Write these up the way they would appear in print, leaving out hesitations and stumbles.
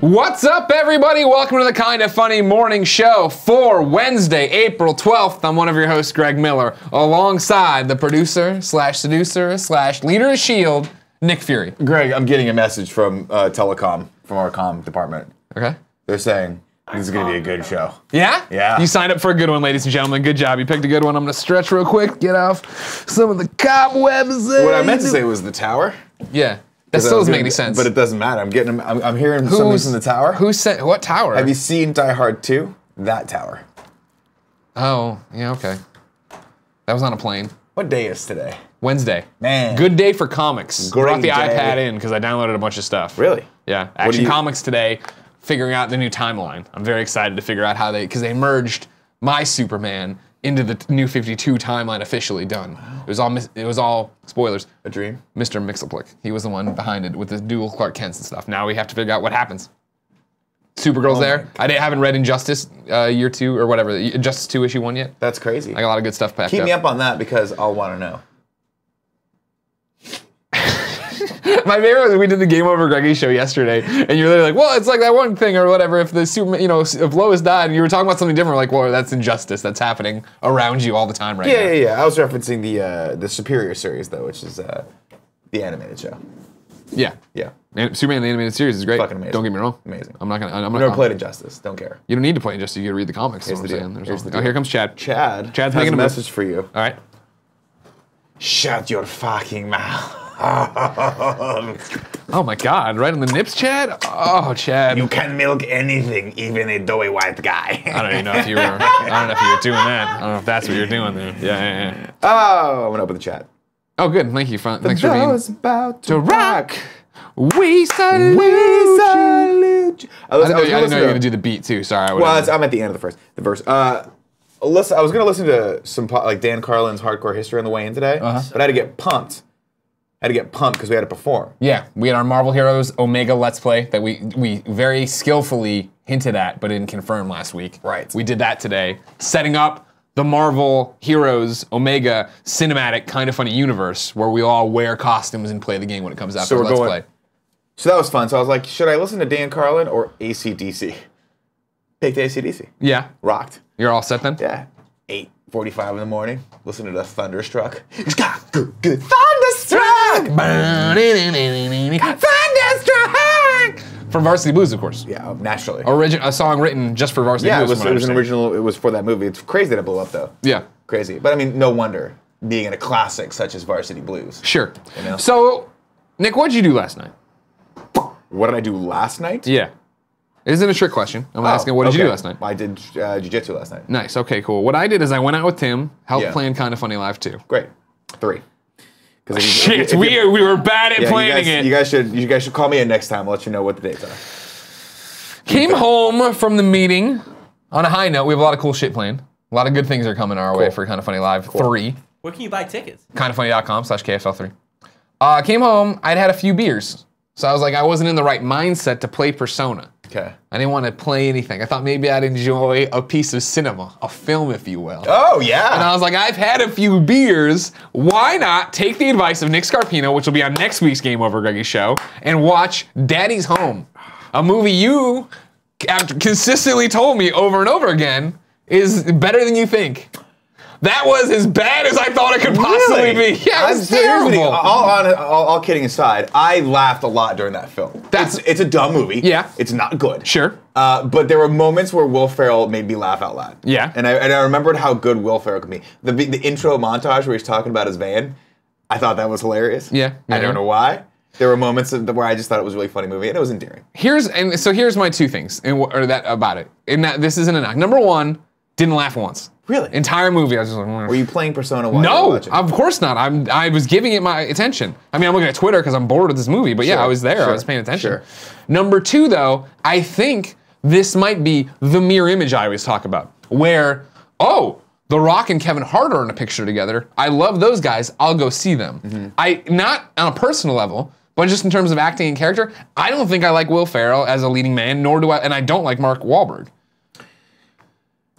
What's up, everybody? Welcome to the Kinda Funny Morning Show for Wednesday, April 12th. I'm one of your hosts, Greg Miller, alongside the producer slash seducer slash leader of S.H.I.E.L.D., Nick Fury. Greg, I'm getting a message from telecom, from our comm department. Okay. They're saying this is going to be a good show. Yeah? Yeah. You signed up for a good one, ladies and gentlemen. Good job. You picked a good one. I'm going to stretch real quick, get off some of the cobwebs. What I meant to say was the tower. Yeah. That still doesn't make any sense. But it doesn't matter. I'm hearing something from the tower. Who said, what tower? Have you seen Die Hard 2? That tower. Oh, yeah, okay. That was on a plane. What day is today? Wednesday. Man. Good day for comics. Great Brought the day. iPad in because I downloaded a bunch of stuff. Really? Yeah. Action Comics today, figuring out the new timeline. I'm very excited to figure out how because they merged my Superman into the New 52 timeline officially done. Wow. It was all spoilers. A dream? Mr. Mxyzptlk. He was the one behind it with the dual Clark Kents and stuff. Now we have to figure out what happens. Supergirl's there. I haven't read Injustice year 2 or whatever. Injustice 2 issue 1 yet. That's crazy. I got a lot of good stuff packed up. Keep me up on that because I'll want to know. My favorite was we did the Game Over Greggy show yesterday, and you're literally like, well, it's like that one thing or whatever. If the Superman, if Lois died, and you were talking about something different, like, well, that's injustice. That's happening around you all the time right now. Yeah. I was referencing the Superior series though, which is the animated show. Yeah. And Superman the animated series is great. Fucking amazing. Don't get me wrong. Amazing. I'm not I've never played Injustice. Don't care. You don't need to play Injustice. You can read the comics. Here's the deal. Oh, here comes Chad. Chad's making has a a message for you. All right. Shut your fucking mouth. Oh my God! Right on the nips, Chad. Oh, Chad. You can milk anything, even a doughy white guy. I don't even know if you were. I don't know if you were doing that. I don't know if that's what you're doing there. Yeah. Oh, I'm gonna open the chat. Oh, good. Thank you. Thanks for being. About to rock. We salute you. I didn't know you were gonna do the beat too. Sorry. I'm at the end of the verse. I was gonna listen to some like Dan Carlin's Hardcore History on the way in today, but I had to get pumped. Because we had to perform. Yeah, we had our Marvel Heroes Omega Let's Play that we very skillfully hinted at, but didn't confirm last week. Right. We did that today, setting up the Marvel Heroes Omega cinematic Kinda Funny universe where we all wear costumes and play the game when it comes out. So Let's Play. So that was fun. So I was like, should I listen to Dan Carlin or AC/DC? Picked AC/DC. Yeah. Rocked. You're all set then? Yeah. 8:45 in the morning, listening to Thunderstruck. Good. Thunderstruck! Thunderstruck! From Varsity Blues, of course. Yeah, naturally. A song written just for Varsity Blues. Yeah, it was an original, it was for that movie. It's crazy that it blew up, though. Yeah. Crazy. But I mean, no wonder, being in a classic such as Varsity Blues. Sure. You know? So, Nick, what did you do last night? What did I do last night? Yeah. It isn't a trick question. I'm asking, what did you do last night? I did Jiu-jitsu last night. Nice, okay, cool. What I did is I went out with Tim, helped plan Kinda Funny Live 2. Great. 3. Shit, we were bad at planning it. You guys should call me in next time. I'll let you know what the dates are. Came home from the meeting on a high note. We have a lot of cool shit planned. A lot of good things are coming our way for Kinda Funny Live 3. Where can you buy tickets? kindafunny.com/KFL3. Came home, I'd had a few beers. So I was like, I wasn't in the right mindset to play Persona. Okay. I didn't want to play anything. I thought maybe I'd enjoy a piece of cinema, a film, if you will. Oh, yeah. And I was like, I've had a few beers. Why not take the advice of Nick Scarpino, which will be on next week's Game Over Greggy show, and watch Daddy's Home, a movie you have consistently told me over and over again is better than you think. That was as bad as I thought it could possibly be. Yeah, it was terrible. All kidding aside, I laughed a lot during that film. It's a dumb movie. Yeah. It's not good. Sure. But there were moments where Will Ferrell made me laugh out loud. Yeah. And I remembered how good Will Ferrell could be. The intro montage where he's talking about his van, I thought that was hilarious. Yeah. I don't know why. There were moments where I just thought it was a really funny movie, and it was endearing. Here's my two things about it. And that this isn't a knock. Number one, didn't laugh once. Really? Entire movie, I was just like, were you playing Persona while you were watching? No, of course not. I was giving it my attention. I mean, I'm looking at Twitter because I'm bored with this movie, but yeah, I was there. Sure, I was paying attention. Sure. Number two, though, I think this might be the mirror image I always talk about, where, oh, The Rock and Kevin Hart are in a picture together. I love those guys. I'll go see them. Not on a personal level, but just in terms of acting and character, I don't think I like Will Ferrell as a leading man, nor do I, and I don't like Mark Wahlberg.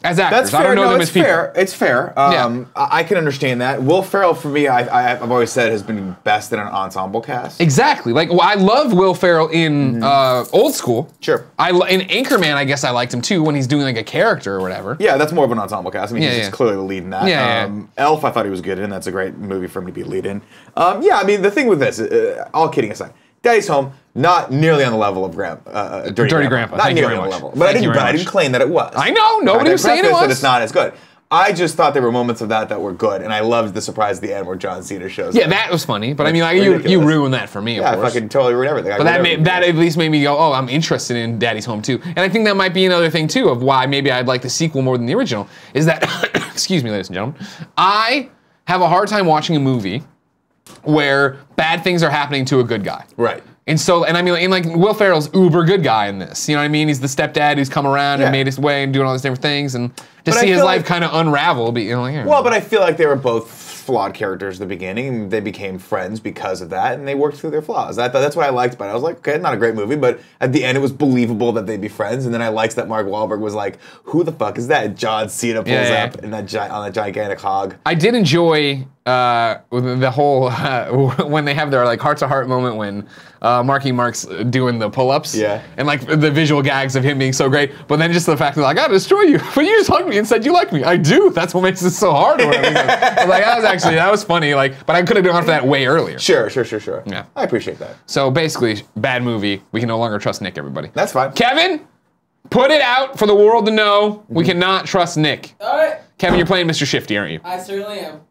As actors, That's fair. I don't know No, them it's as people. fair. It's fair. I can understand that. Will Ferrell, for me, I've always said has been best in an ensemble cast. Exactly. Like, well, I love Will Ferrell in Old School. Sure. In Anchorman, I guess I liked him too when he's doing like a character or whatever. Yeah, that's more of an ensemble cast. I mean, he's clearly the lead in that. Yeah, Elf, I thought he was good in. That's a great movie for him to be lead in. Yeah, I mean, the thing with this, all kidding aside, Daddy's Home, not nearly on the level of Dirty Grandpa. Not nearly on the level. But I didn't claim that it was. I know. Nobody was saying it was. That it's not as good. I just thought there were moments of that were good, and I loved the surprise at the end where John Cena shows up. Yeah, that was funny. But I mean, like, you ruined that for me, of course. I fucking totally ruined everything. But that at least made me go, oh, I'm interested in Daddy's Home too. And I think that might be another thing too of why maybe I'd like the sequel more than the original, is that, excuse me, ladies and gentlemen, I have a hard time watching a movie where bad things are happening to a good guy. Right. And so, and I mean, like Will Ferrell's uber good guy in this. You know what I mean? He's the stepdad who's come around and made his way and doing all these different things, and to see his life kind of unravel. But, you know, like, well, but I feel like they were both flawed characters at the beginning, and they became friends because of that, and they worked through their flaws. That's what I liked about it. I was like, okay, not a great movie, but at the end it was believable that they'd be friends, and then I liked that Mark Wahlberg was like, who the fuck is that? And John Cena pulls up in on that gigantic hog. I did enjoy the whole when they have their like heart-to-heart moment when Marky Mark's doing the pull-ups, and like the visual gags of him being so great, but then just the fact that like, I gotta destroy you, but you just hugged me and said you like me. I do. That's what makes it so hard. Or whatever. I was like, that was funny. Like, but I could have gone for that way earlier. Sure. Yeah, I appreciate that. So basically, bad movie. We can no longer trust Nick. Everybody. That's fine. Kevin, put it out for the world to know. We cannot trust Nick. All right. Kevin, you're playing Mr. Shifty, aren't you? I certainly am.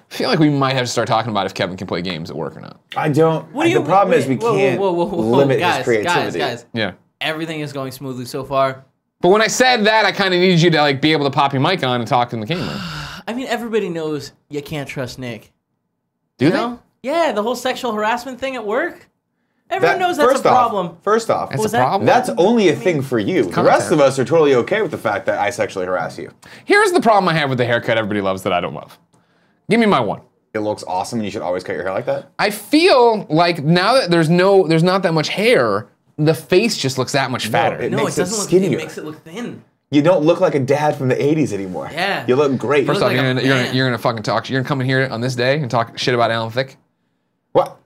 I feel like we might have to start talking about if Kevin can play games at work or not. I don't. The problem is we can't limit his creativity. Guys. Yeah. Everything is going smoothly so far. But when I said that, I kind of needed you to like be able to pop your mic on and talk in the camera. I mean, everybody knows you can't trust Nick. Do they? Know? Yeah, the whole sexual harassment thing at work. Everyone knows that's a problem. First off, that's a problem. That's only a thing for you. The rest of us are totally okay with the fact that I sexually harass you. Here's the problem I have with the haircut everybody loves that I don't love. Give me my one. It looks awesome, and you should always cut your hair like that. I feel like now that there's not that much hair, the face just looks that much fatter. It doesn't look thin. It makes it look thin. You don't look like a dad from the 80s anymore. Yeah. You look great. First off, you're gonna fucking talk. You're gonna come in here on this day and talk shit about Alan Thicke. Well,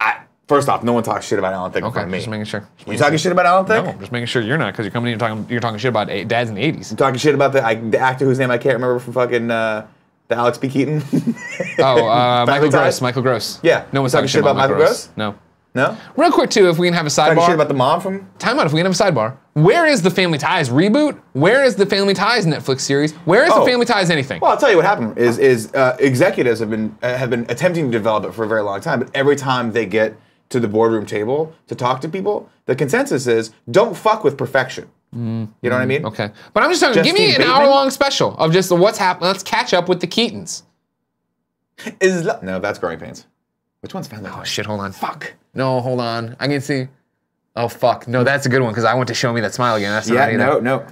first off, no one talks shit about Alan Thicke in front of me. Just making sure. You talking shit about Alan Thicke? No, just making sure you're not, because you're coming in and you're talking shit about dads in the 80s. I'm talking shit about the actor whose name I can't remember from fucking the Alex B. Keaton. Michael Gross. Michael Gross. Yeah. No one's talking shit about Michael Gross. No. No? Real quick too, if we can have a sidebar. Talking shit about the mom from? Time out, if we can have a sidebar. Where is the Family Ties reboot? Where is the Family Ties Netflix series? Where is the Family Ties anything? Well, I'll tell you what happened is executives have been attempting to develop it for a very long time, but every time they get to the boardroom table to talk to people, the consensus is don't fuck with perfection. You know what I mean? Okay. But I'm just talking, give me an hour-long special of just what's happening. Let's catch up with the Keatons. No, that's Growing Pains. Which one's Family Ties? Oh shit, hold on. Fuck. No, hold on. I can see. Oh fuck. No, that's a good one because I want to Show Me That Smile again. That's not either. No.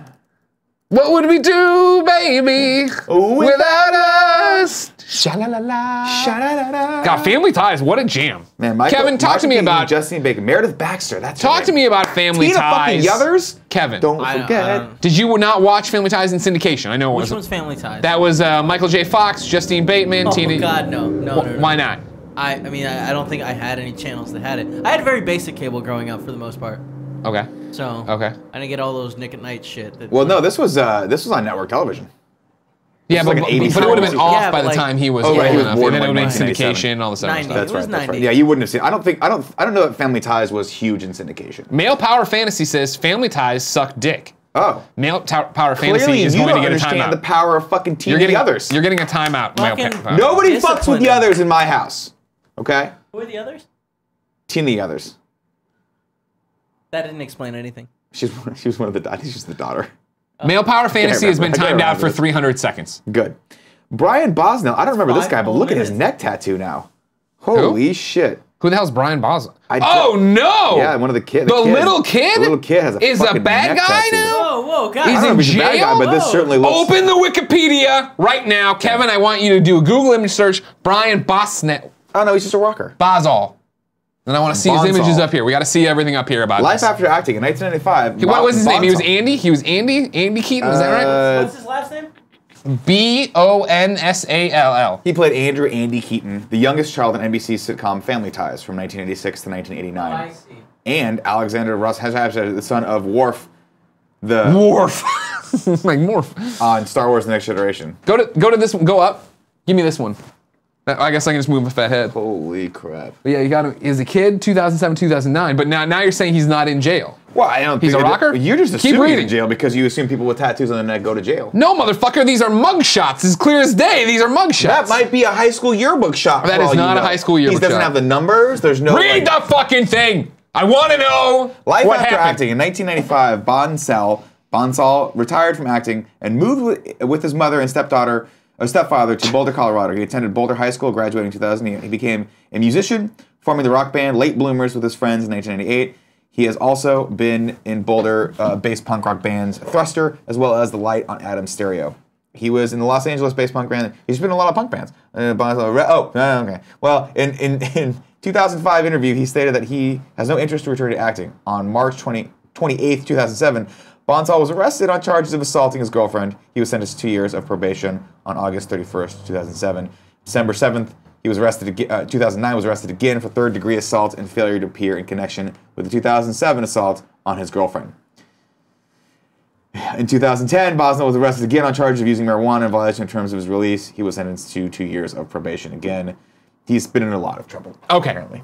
What would we do, baby, without us? Sha-la-la-la. Sha-la-la-la. God, Family Ties, what a jam. Man, Kevin, talk to me about Justine Baker, Meredith Baxter. That's talk to me about Family Tina Ties. Fucking Yothers. Kevin, don't forget. Did you not watch Family Ties in syndication? I know it was. Which one's Family Ties? That was Michael J. Fox, Justine Bateman, Tina. Oh God, no. Why not? I mean, I don't think I had any channels that had it. I had very basic cable growing up for the most part. Okay. So I didn't get all those Nick at Night shit. Well, no, this was on network television. Yeah, but it would have been off by the time he was old enough, and then it would have been syndication and all this other stuff. That's right. Yeah, you wouldn't have seen. I don't know that Family Ties was huge in syndication. Male Power Fantasy says Family Ties suck dick. Oh. Male Power Fantasy is going to get a timeout. You don't understand the power of fucking Tina the Others. You're getting a timeout. Nobody fucks with the others in my house. Okay? Who are the others? Tina the Others. That didn't explain anything. She was one of the daughters. She's the daughter. Male Power Fantasy has been timed out for 300 seconds. Good. Brian Bosnell. I don't remember this guy, but look at his neck tattoo now. Holy shit. Who the hell's Brian Boswell? Oh no! Yeah, one of the kids. The little kid? The little kid has a bad guy now? Whoa, guys. He's in jail? Bad guy, but this certainly looks... Open the Wikipedia right now. Kevin, I want you to do a Google image search. Brian Boswell. Oh no, he's just a rocker. Boswell. And I want to see his images up here. We got to see everything up here about Life After Acting in 1995. What was his name? He was Andy? He was Andy? Andy Keaton, was that right? What's his last name? Bonsall. He played Andrew Andy Keaton, the youngest child in NBC's sitcom Family Ties from 1986 to 1989. I see. And Alexander Russ Hashab, the son of Worf, the Worf. Like Morph. on Star Wars: The Next Generation. Go to this one. Go up. Give me this one. I guess I can just move with that head. Holy crap! But yeah, you got him. As a kid, 2007, 2009. But now you're saying he's not in jail. Well, I don't. He's think a rocker? You're just Keep assuming he's in reading. jail because you assume people with tattoos on their neck go to jail. No, motherfucker. These are mug shots. It's clear as day. These are mug shots. That might be a high school yearbook shot. That for is all not you a know. high school yearbook He doesn't shot. have the numbers. There's no. Read the fucking thing. I want to know Life what after happened. acting. In 1995, Bonsall retired from acting and moved with his mother and stepfather to Boulder, Colorado. He attended Boulder High School, graduating in 2008. He became a musician, forming the rock band Late Bloomers with his friends in 1998. He has also been in Boulder-based punk rock bands Thruster, as well as The Light on Adams Stereo. He was in the Los Angeles-based punk band. He's been in a lot of punk bands. Okay. Well, in 2005 interview, he stated that he has no interest to return to acting. On March 28th, 2007, Bonsall was arrested on charges of assaulting his girlfriend. He was sentenced to 2 years of probation on August 31st, 2007. December 7th, he was arrested again. 2009 was arrested again for third-degree assault and failure to appear in connection with the 2007 assault on his girlfriend. In 2010, Bosnell was arrested again on charges of using marijuana in violation of terms of his release. He was sentenced to 2 years of probation again. He's been in a lot of trouble. Okay. Apparently.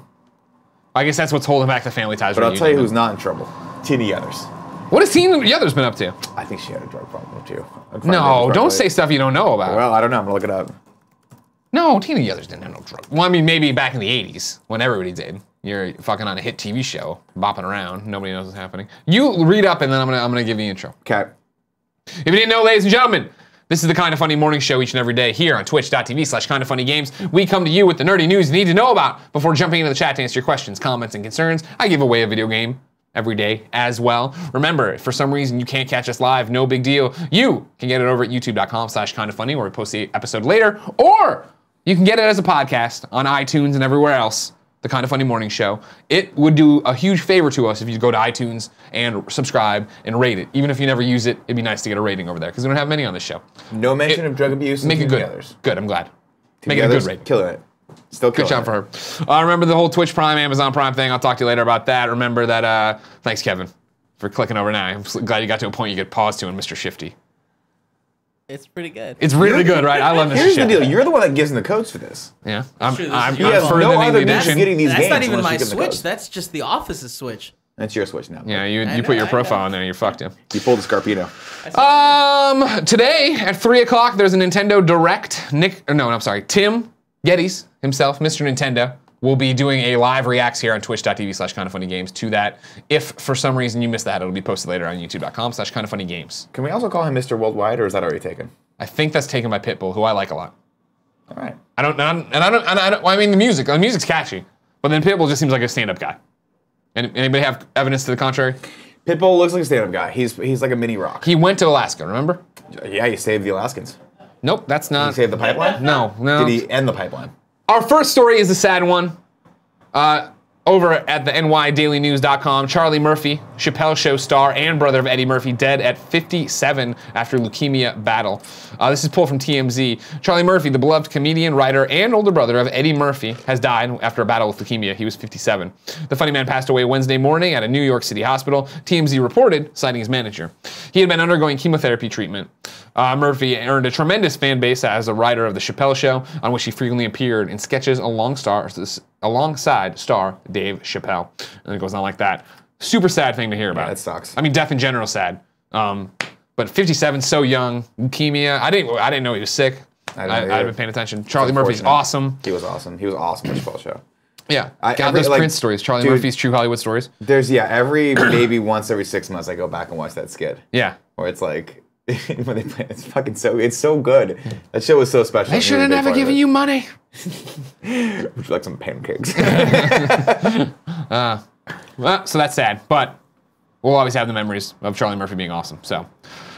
I guess that's what's holding back the Family Ties. But I'll tell you reunion. who's not in trouble. Tina Yothers. What has Tina Yothers been up to? I think she had a drug problem too. No, don't say stuff you don't know about. Well, I don't know. I'm gonna look it up. No, Tina Yothers didn't have no drug. Well, I mean, maybe back in the 80s, when everybody did. You're fucking on a hit TV show, bopping around. Nobody knows what's happening. You read up, and then I'm gonna give you the intro. Okay. If you didn't know, ladies and gentlemen, this is the Kinda Funny morning show each and every day here on twitch.tv/kindafunnygames. We come to you with the nerdy news you need to know about before jumping into the chat to answer your questions, comments, and concerns. I give away a video game every day as well. Remember, if for some reason you can't catch us live, no big deal. You can get it over at youtube.com/kindafunny where we post the episode later, or you can get it as a podcast on iTunes and everywhere else. The Kinda Funny Morning Show. It would do a huge favor to us if you go to iTunes and subscribe and rate it. Even if you never use it, it'd be nice to get a rating over there because we don't have many on this show. No mention of drug abuse. Make it good. Others. Good, I'm glad. Make it a good rating. Killing it. Still killing Good job for her. Remember the whole Twitch Prime, Amazon Prime thing. I'll talk to you later about that. Remember that, thanks, Kevin, for clicking over now. I'm glad you got to a point you could pause to in Mr. Shifty. It's pretty good. It's really good, right? I love Mr. Here's the Shifty. deal. You're the one that gives them the codes for this. Yeah, I'm True, this is He has furthering no other the means addition. of getting these That's games not even unless my you give them the Switch. codes. That's just the Office's Switch. That's your Switch now. Yeah, you I put know, your I profile know. on there, you're fucked, yeah. You pulled a Scarpino. Today at 3 o'clock, there's a Nintendo Direct. Tim Gettys himself, Mr. Nintendo, will be doing a live reacts here on twitch.tv/kindafunnygames to that. If for some reason you missed that, it'll be posted later on youtube.com/kindafunnygames. Can we also call him Mr. Worldwide, or is that already taken? I think that's taken by Pitbull, who I like a lot. All right. I mean, the music's catchy, but then Pitbull just seems like a stand-up guy. Anybody have evidence to the contrary? Pitbull looks like a stand-up guy. He's like a mini rock. He went to Alaska, remember? Yeah, he saved the Alaskans. Nope, that's Did he not. save the pipeline? No. Did he end the pipeline? Our first story is a sad one. Over at the nydailynews.com, Charlie Murphy, Chappelle Show star and brother of Eddie Murphy, dead at 57 after leukemia battle. This is pulled from TMZ. Charlie Murphy, the beloved comedian, writer, and older brother of Eddie Murphy, has died after a battle with leukemia. He was 57. The funny man passed away Wednesday morning at a New York City hospital, TMZ reported, citing his manager. He had been undergoing chemotherapy treatment. Murphy earned a tremendous fan base as a writer of The Chappelle Show, on which he frequently appeared in sketches alongside star Dave Chappelle. And it goes on like that. Super sad thing to hear about. Yeah, it sucks. I mean, death in general is sad. But 57, so young, leukemia. I didn't know he was sick. I'd been paying attention. Charlie Murphy's awesome. He was awesome. He was awesome on the Chappelle Show. Yeah. Got those Prince stories. Charlie Murphy's True Hollywood Stories. There's, every maybe once every 6 months I go back and watch that skit. Yeah. Where it's like, when they play, it's so good. That show was so special. They should have never given you money. Would you like some pancakes? Well, so that's sad, but we'll always have the memories of Charlie Murphy being awesome. So,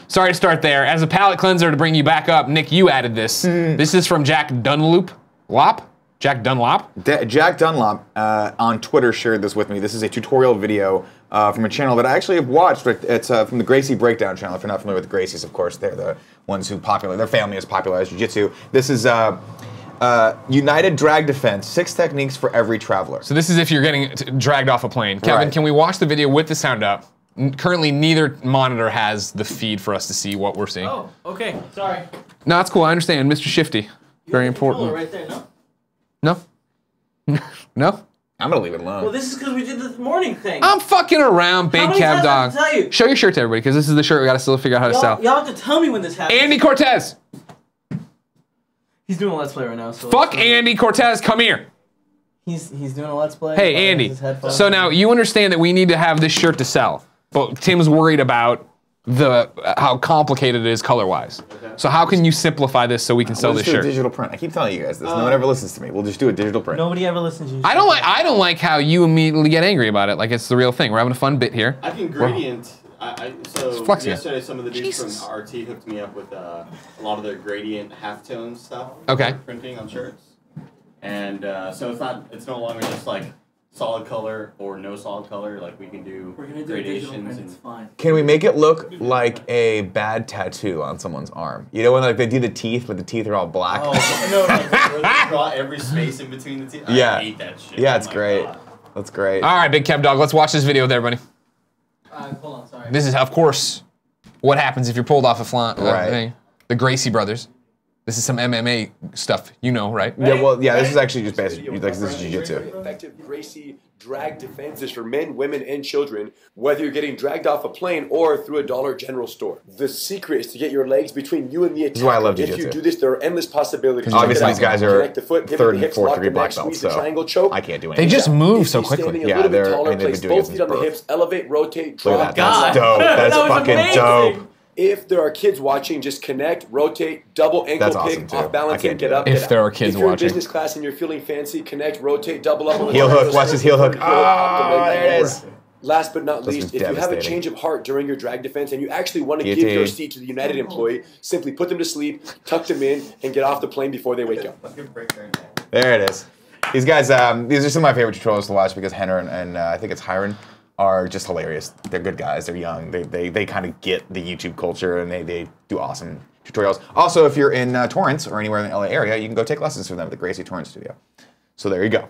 sorry to start there. As a palate cleanser to bring you back up, Nick, you added this. This is from Jack Dunlop. Jack Dunlop? Jack Dunlop on Twitter shared this with me. This is a tutorial video from a channel that I actually have watched. It's from the Gracie Breakdown channel. If you're not familiar with the Gracies, of course, they're the ones who their family has popularized jiu-jitsu. This is United Drag Defense, 6 techniques for every traveler. So this is if you're getting dragged off a plane. Kevin, can we watch the video with the sound up? Currently, neither monitor has the feed for us to see what we're seeing. Oh, okay. Sorry. No, that's cool. I understand, Mr. Shifty. Very important. Right there, no? No? No? I'm gonna leave it alone. Well, this is because we did the morning thing. I'm fucking around, Big many Cab times I Dog. have to tell you? Show your shirt to everybody, because this is the shirt we gotta still figure out how to sell. Y'all have to tell me when this happens. Andy Cortez! He's doing a Let's Play right now. So Fuck Andy Cortez, come here! He's doing a Let's Play. Hey, Andy. So now, you understand that we need to have this shirt to sell, but Tim's worried about how complicated it is color-wise. Okay. So how can you simplify this so we can sell We'll this just do shirt? a digital print. I keep telling you guys this. No one ever listens to me. We'll just do a digital print. Nobody ever listens to you. I don't like how you immediately get angry about it. Like it's the real thing. We're having a fun bit here. I can gradient. So yesterday, some of the dudes from RT hooked me up with a lot of their gradient halftone stuff. Okay. Printing on shirts, and so it's no longer just like solid color or no solid color. Like we can do gradations. It's fine. Can we make it look like a bad tattoo on someone's arm? You know when like they do the teeth, but the teeth are all black? Oh no! Like, draw every space in between the teeth. Yeah. I hate that shit. Yeah, it's Oh my great. God. That's great. All right, Big Kev Dog, let's watch this video with everybody. Hold on, sorry. This is, of course, what happens if you're pulled off a Right. thing. The Gracie brothers. This is some MMA stuff, you know, right? Yeah, well, yeah, this is actually just basic. Like, this is jiu-jitsu. Effective Gracie drag defenses for men, women, and children, whether you're getting dragged off a plane or through a Dollar General store. The secret is to get your legs between you and the attacker. This is why I love If jiu-jitsu. you do this, there are endless possibilities. Obviously, these guys are Connect the foot, pivot 3rd the and hips, 4th lock degree the black neck, belts, squeeze the so triangle choke. I can't do They anything. just move If so you're quickly. standing a Yeah, little bit they're- taller, I mean, they've place been doing both it feet on the since hips, elevate, rotate, drop. Look at that. God. That's dope. That's That was fucking amazing. dope. If there are kids watching, just connect, rotate, double ankle That's pick, awesome, too. off I balancing, can't do get up, that. get If out. there are kids if you're watching. in business class and you're feeling fancy, connect, rotate, double up on the Heel hook, shoulders, watch his heel hook. off the leg, Oh, there it is. Last but not This least, was if you have a devastating. change of heart during your drag defense and you actually want to give Guillotine. your seat to the United employee, simply put them to sleep, tuck them in, and get off the plane before they wake up. There it is. These guys, these are some of my favorite tutorials to watch because Henner and I think it's Hiron are just hilarious. They're good guys. They're young. They kind of get the YouTube culture and they do awesome tutorials. Also, if you're in Torrance or anywhere in the LA area, you can go take lessons from them at the Gracie Torrance Studio. So there you go.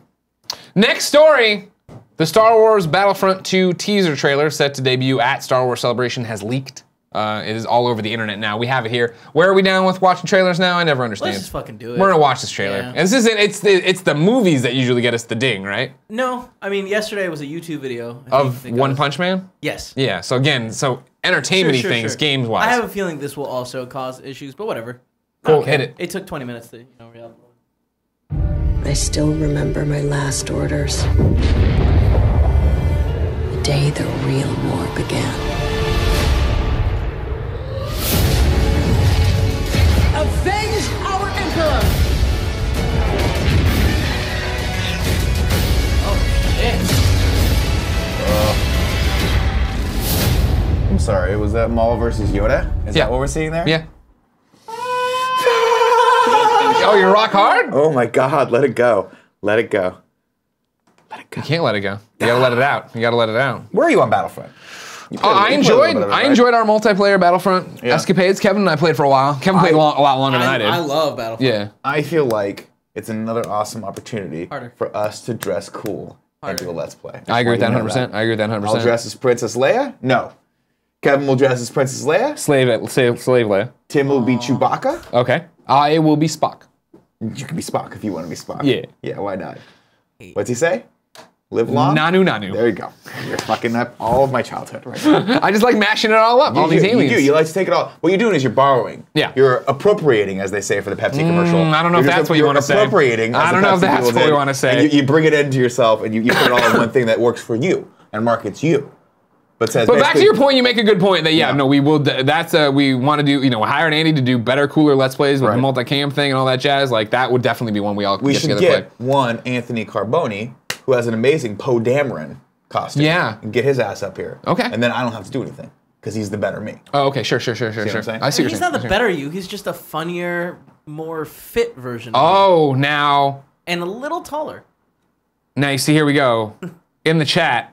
Next story. The Star Wars Battlefront 2 teaser trailer set to debut at Star Wars Celebration has leaked. It is all over the internet now. We have it here. Where are we down with watching trailers now? I never understand. Let's just fucking do it. We're gonna watch this trailer. Yeah. And this isn't. It's the movies that usually get us the ding, right? No, I mean yesterday was a YouTube video Of One Punch Man. Yes. Yeah. So again, entertainment-y Sure, things, sure. games-wise. I have a feeling this will also cause issues, but whatever. Cool, Okay. hit it. It took 20 minutes to read. I still remember my last orders. The day the real war began. Avenge our Emperor! I'm sorry, was that Maul versus Yoda? Is Yeah. that what we're seeing there? Yeah. Oh, you're rock hard? Oh my God, let it go. Let it go. Let it go. You can't let it go. You gotta let it out. You gotta let it out. Where are you on Battlefront? You Oh, I played a little enjoyed bit of it, I right? enjoyed our multiplayer Battlefront escapades. Kevin and I played for a while. Kevin played a lot longer than I did. I love Battlefront. Yeah. I feel like it's another awesome opportunity Harder. for us to dress cool and Harder. do a Let's Play. I agree with that Just want you to 100%. know I agree with that 100%. I'll dress as Princess Leia? No. Kevin will dress as Princess Leia? Slave Leia. Tim will be Chewbacca? Okay. I will be Spock. You can be Spock if you want to be Spock. Yeah. Yeah, why not? What's he say? Live long? Nanu. There you go. You're fucking up all of my childhood right now. I just like mashing it all up. All these aliens. You do. You like to take it all. What you're doing is you're borrowing. Yeah. You're appropriating, as they say for the Pepsi commercial. I don't know if You're that's what you you're wanna say. appropriating. I as don't the know if Pepsi that's people what we did, wanna say. And you bring it into yourself, and you put it all in one thing that works for you and markets you. But says But back to basically- your point, you make a good point that Yeah. no, we will. That's we want to do. Hire Andy to do better, cooler Let's Plays with the multicam thing and all that jazz. Like that would definitely be one we all we get should together get and play. one Anthony Carboni, who has an amazing Poe Dameron costume. Yeah. And get his ass up here. Okay. And then I don't have to do anything because he's the better me. Oh, okay, sure. what I'm saying? I see what He's you're not the saying. better you. He's just a funnier, more fit version. Of Oh, now and a little taller. you see, here we go. In the chat,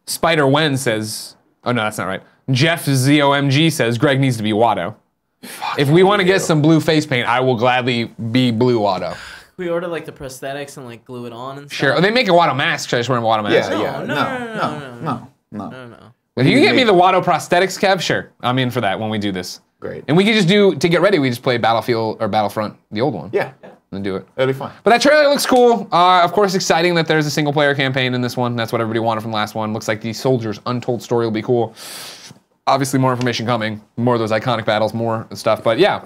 Spider Wen says, oh no, that's not right. Jeff ZOMG says Greg needs to be Watto. If we want to get some blue face paint, I will gladly be Blue Watto. We order like the prosthetics and like glue it on and stuff. Sure. Oh, they make a Watto mask. Should I just wear a Watto mask? No. If you can get me the Watto prosthetics, Kev, sure. I'm in for that when we do this. Great. And we could just do, to get ready, we just play Battlefield or Battlefront, the old one. Yeah. And do it. That'd be fun. But that trailer looks cool. Of course, exciting that there's a single player campaign in this one. That's what everybody wanted from the last one. Looks like the Soldiers Untold story will be cool. Obviously, more information coming. More of those iconic battles, more stuff. But yeah,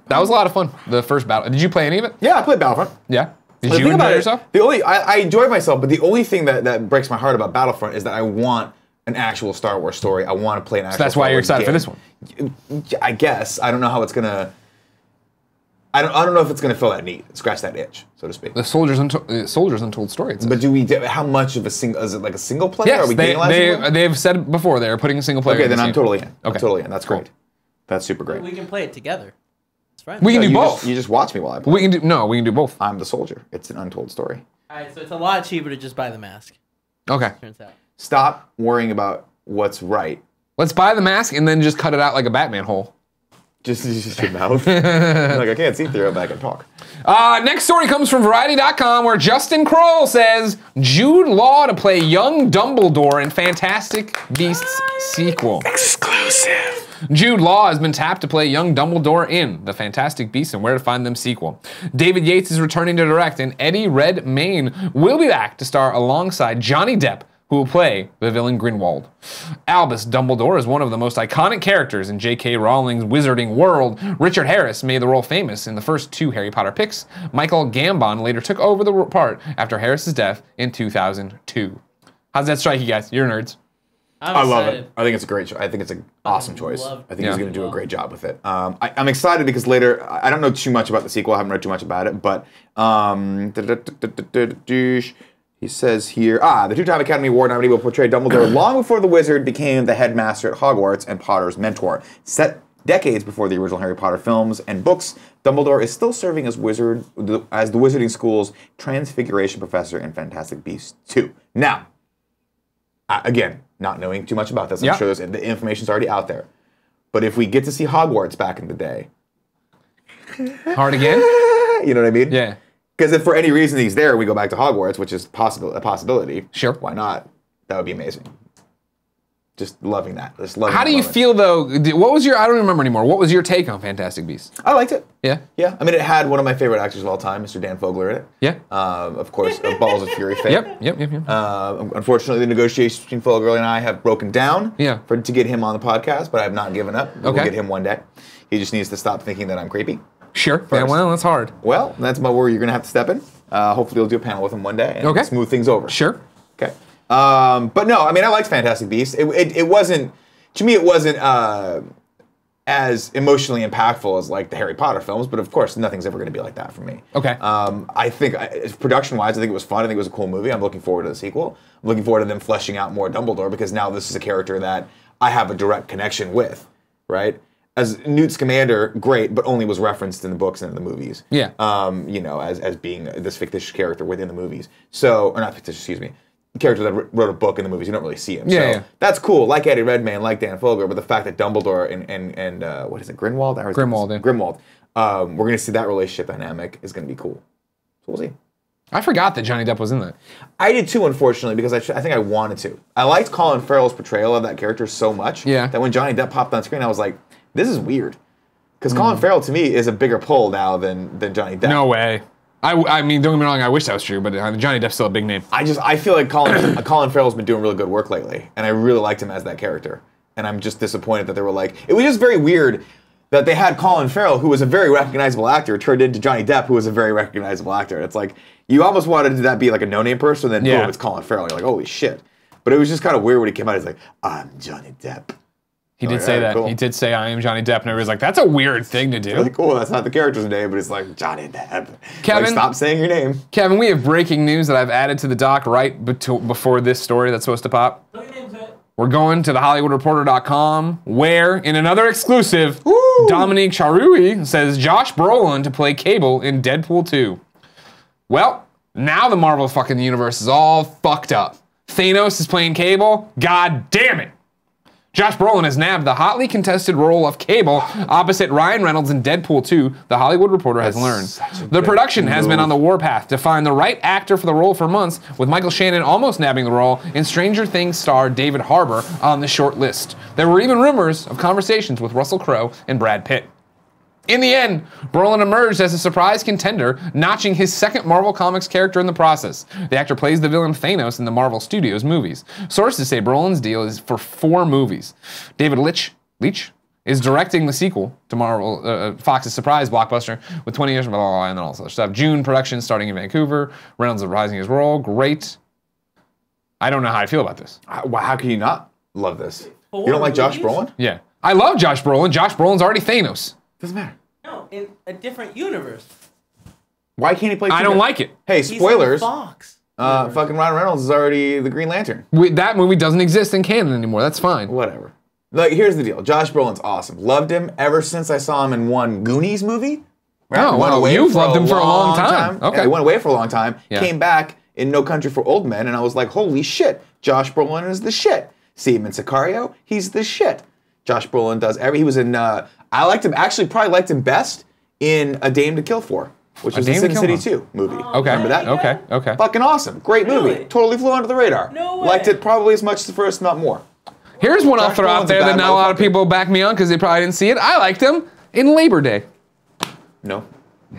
that was a lot of fun. The first battle. Did you play any of it? Yeah, I played Battlefront. Yeah. Did you enjoy yourself? I enjoyed myself, but the only thing that breaks my heart about Battlefront is that I want an actual Star Wars story. I want to play an actual. So that's why you're excited for this one. I guess I don't know how it's gonna. I don't know if it's gonna fill that need, scratch that itch, so to speak. The Soldiers Untold story. But how much of a single? Is it like a single player? Yes, Are we they've said before they're putting a single player. Okay, in then I'm game. totally in. Okay, I'm totally in. That's cool. great. That's super great. We can play it together. It's fine. We can do you both. You just watch me while I play. We can do both. I'm the soldier. It's an untold story. All right, so it's a lot cheaper to just buy the mask. Okay. Turns out. Stop worrying about what's right. Let's buy the mask and then just cut it out like a Batman hole. Just your mouth. Like, I can't see through it, but I can talk. Next story comes from Variety.com where Justin Kroll says Jude Law to play young Dumbledore in Fantastic Beasts sequel. Exclusive. Jude Law has been tapped to play young Dumbledore in The Fantastic Beasts and Where to Find Them sequel. David Yates is returning to direct, and Eddie Redmayne will be back to star alongside Johnny Depp, who will play the villain Grindelwald. Albus Dumbledore is one of the most iconic characters in J.K. Rowling's wizarding world. Richard Harris made the role famous in the first 2 Harry Potter picks. Michael Gambon later took over the part after Harris's death in 2002. How's that strike you guys? You're nerds. I love it. I think it's a great choice. I think it's an awesome choice. I think he's going to do a great job with it. I'm excited because later, I don't know too much about the sequel. I haven't read too much about it, but he says here, the 2-time Academy Award nominee will portray Dumbledore long before the wizard became the headmaster at Hogwarts and Potter's mentor. Set decades before the original Harry Potter films and books, Dumbledore is still serving as the Wizarding School's Transfiguration Professor in Fantastic Beasts 2. Now, again, not knowing too much about this, I'm sure the information's already out there. But if we get to see Hogwarts back in the day... Hard again? You know what I mean? Yeah. Because if for any reason he's there, we go back to Hogwarts, which is a possibility. Sure. Why not? That would be amazing. Just loving that. Just loving How do you feel, though? What was your, I don't remember anymore. What was your take on Fantastic Beasts? I liked it. Yeah? Yeah. I mean, it had one of my favorite actors of all time, Mr. Dan Fogler, in it. Yeah. Of course, Balls of Fury fame. Yep. Unfortunately, the negotiations between Fogler and I have broken down to get him on the podcast, but I have not given up. We'll get him one day. He just needs to stop thinking that I'm creepy. Sure. Yeah, well, that's hard. Well, that's about where you're going to have to step in. Hopefully, you'll do a panel with him one day and smooth things over. Sure. Okay. But no, I mean, I liked Fantastic Beasts. It wasn't, to me, it wasn't as emotionally impactful as like the Harry Potter films, but of course, nothing's ever going to be like that for me. Okay. I think, production-wise, I think it was fun. I think it was a cool movie. I'm looking forward to the sequel. I'm looking forward to them fleshing out more Dumbledore because now this is a character that I have a direct connection with, right? As Newt Scamander, great, but only was referenced in the books and in the movies. Yeah. You know, as being this fictitious character within the movies. So, or not fictitious, excuse me. Character that wrote a book in the movies, you don't really see him. So that's cool, like Eddie Redmayne, like Dan Fogler, but the fact that Dumbledore and what is it, Grindelwald? Grimwald. We're going to see that relationship dynamic is going to be cool. So we'll see. I forgot that Johnny Depp was in that. I did too, unfortunately, because I think I wanted to. I liked Colin Farrell's portrayal of that character so much that when Johnny Depp popped on screen, I was like, this is weird. Because Colin Farrell, to me, is a bigger pull now than Johnny Depp. No way. I mean, don't get me wrong, I wish that was true, but Johnny Depp's still a big name. I feel like Colin Farrell's been doing really good work lately, and I really liked him as that character. And I'm just disappointed that they were like, it was just very weird that they had Colin Farrell, who was a very recognizable actor, turned into Johnny Depp, who was a very recognizable actor. And it's like, you almost wanted that be like a no-name person, and then boom, it's Colin Farrell. You're like, holy shit. But it was just kind of weird when he came out, he's like, I'm Johnny Depp. He did say that. Cool. He did say, I am Johnny Depp, and everybody's like, that's a weird thing to do. Really cool. That's not the character's name, but it's like, Johnny Depp. Kevin, like, stop saying your name. Kevin, we have breaking news that I've added to the doc right before this story that's supposed to pop. We're going to thehollywoodreporter.com, where, in another exclusive, Dominique Charui says Josh Brolin to play Cable in Deadpool 2. Well, now the Marvel fucking universe is all fucked up. Thanos is playing Cable. God damn it. Josh Brolin has nabbed the hotly contested role of Cable opposite Ryan Reynolds in Deadpool 2, The Hollywood Reporter has learned. The production has been on the warpath to find the right actor for the role for months, with Michael Shannon almost nabbing the role and Stranger Things star David Harbour on the short list. There were even rumors of conversations with Russell Crowe and Brad Pitt. In the end, Brolin emerged as a surprise contender, notching his second Marvel Comics character in the process. The actor plays the villain Thanos in the Marvel Studios movies. Sources say Brolin's deal is for 4 movies. David Leitch is directing the sequel to Marvel Fox's surprise blockbuster with 20 years, blah, blah, blah, and then all this other stuff. June production starting in Vancouver. Reynolds reprising his role. Great. I don't know how I feel about this. How can you not love this? You don't like Josh Brolin? Yeah. I love Josh Brolin. Josh Brolin's already Thanos. Doesn't matter. No, in a different universe. Why can't he play? I don't like it. Hey, spoilers. He's in the Fox. Fucking Ryan Reynolds is already the Green Lantern. That movie doesn't exist in canon anymore. That's fine. Whatever. Like, here's the deal. Josh Brolin's awesome. Loved him ever since I saw him in one Goonies movie. Right? Oh, well, you've loved him for a long time. Okay. Yeah, he went away for a long time. Yeah. Came back in No Country for Old Men, and I was like, holy shit. Josh Brolin is the shit. See him in Sicario. He's the shit. Josh Brolin does he was in, I liked him, actually probably liked him best in A Dame to Kill For, which was the Sin City 2 movie. Okay. Remember that? Okay. Fucking awesome. Great movie. Really? Totally flew under the radar. No way. Liked it probably as much as the first, not more. Here's one I'll Josh throw out Brolin's there a that bad not a lot of motherfucker. people back me on because they probably didn't see it. I liked him in Labor Day. No.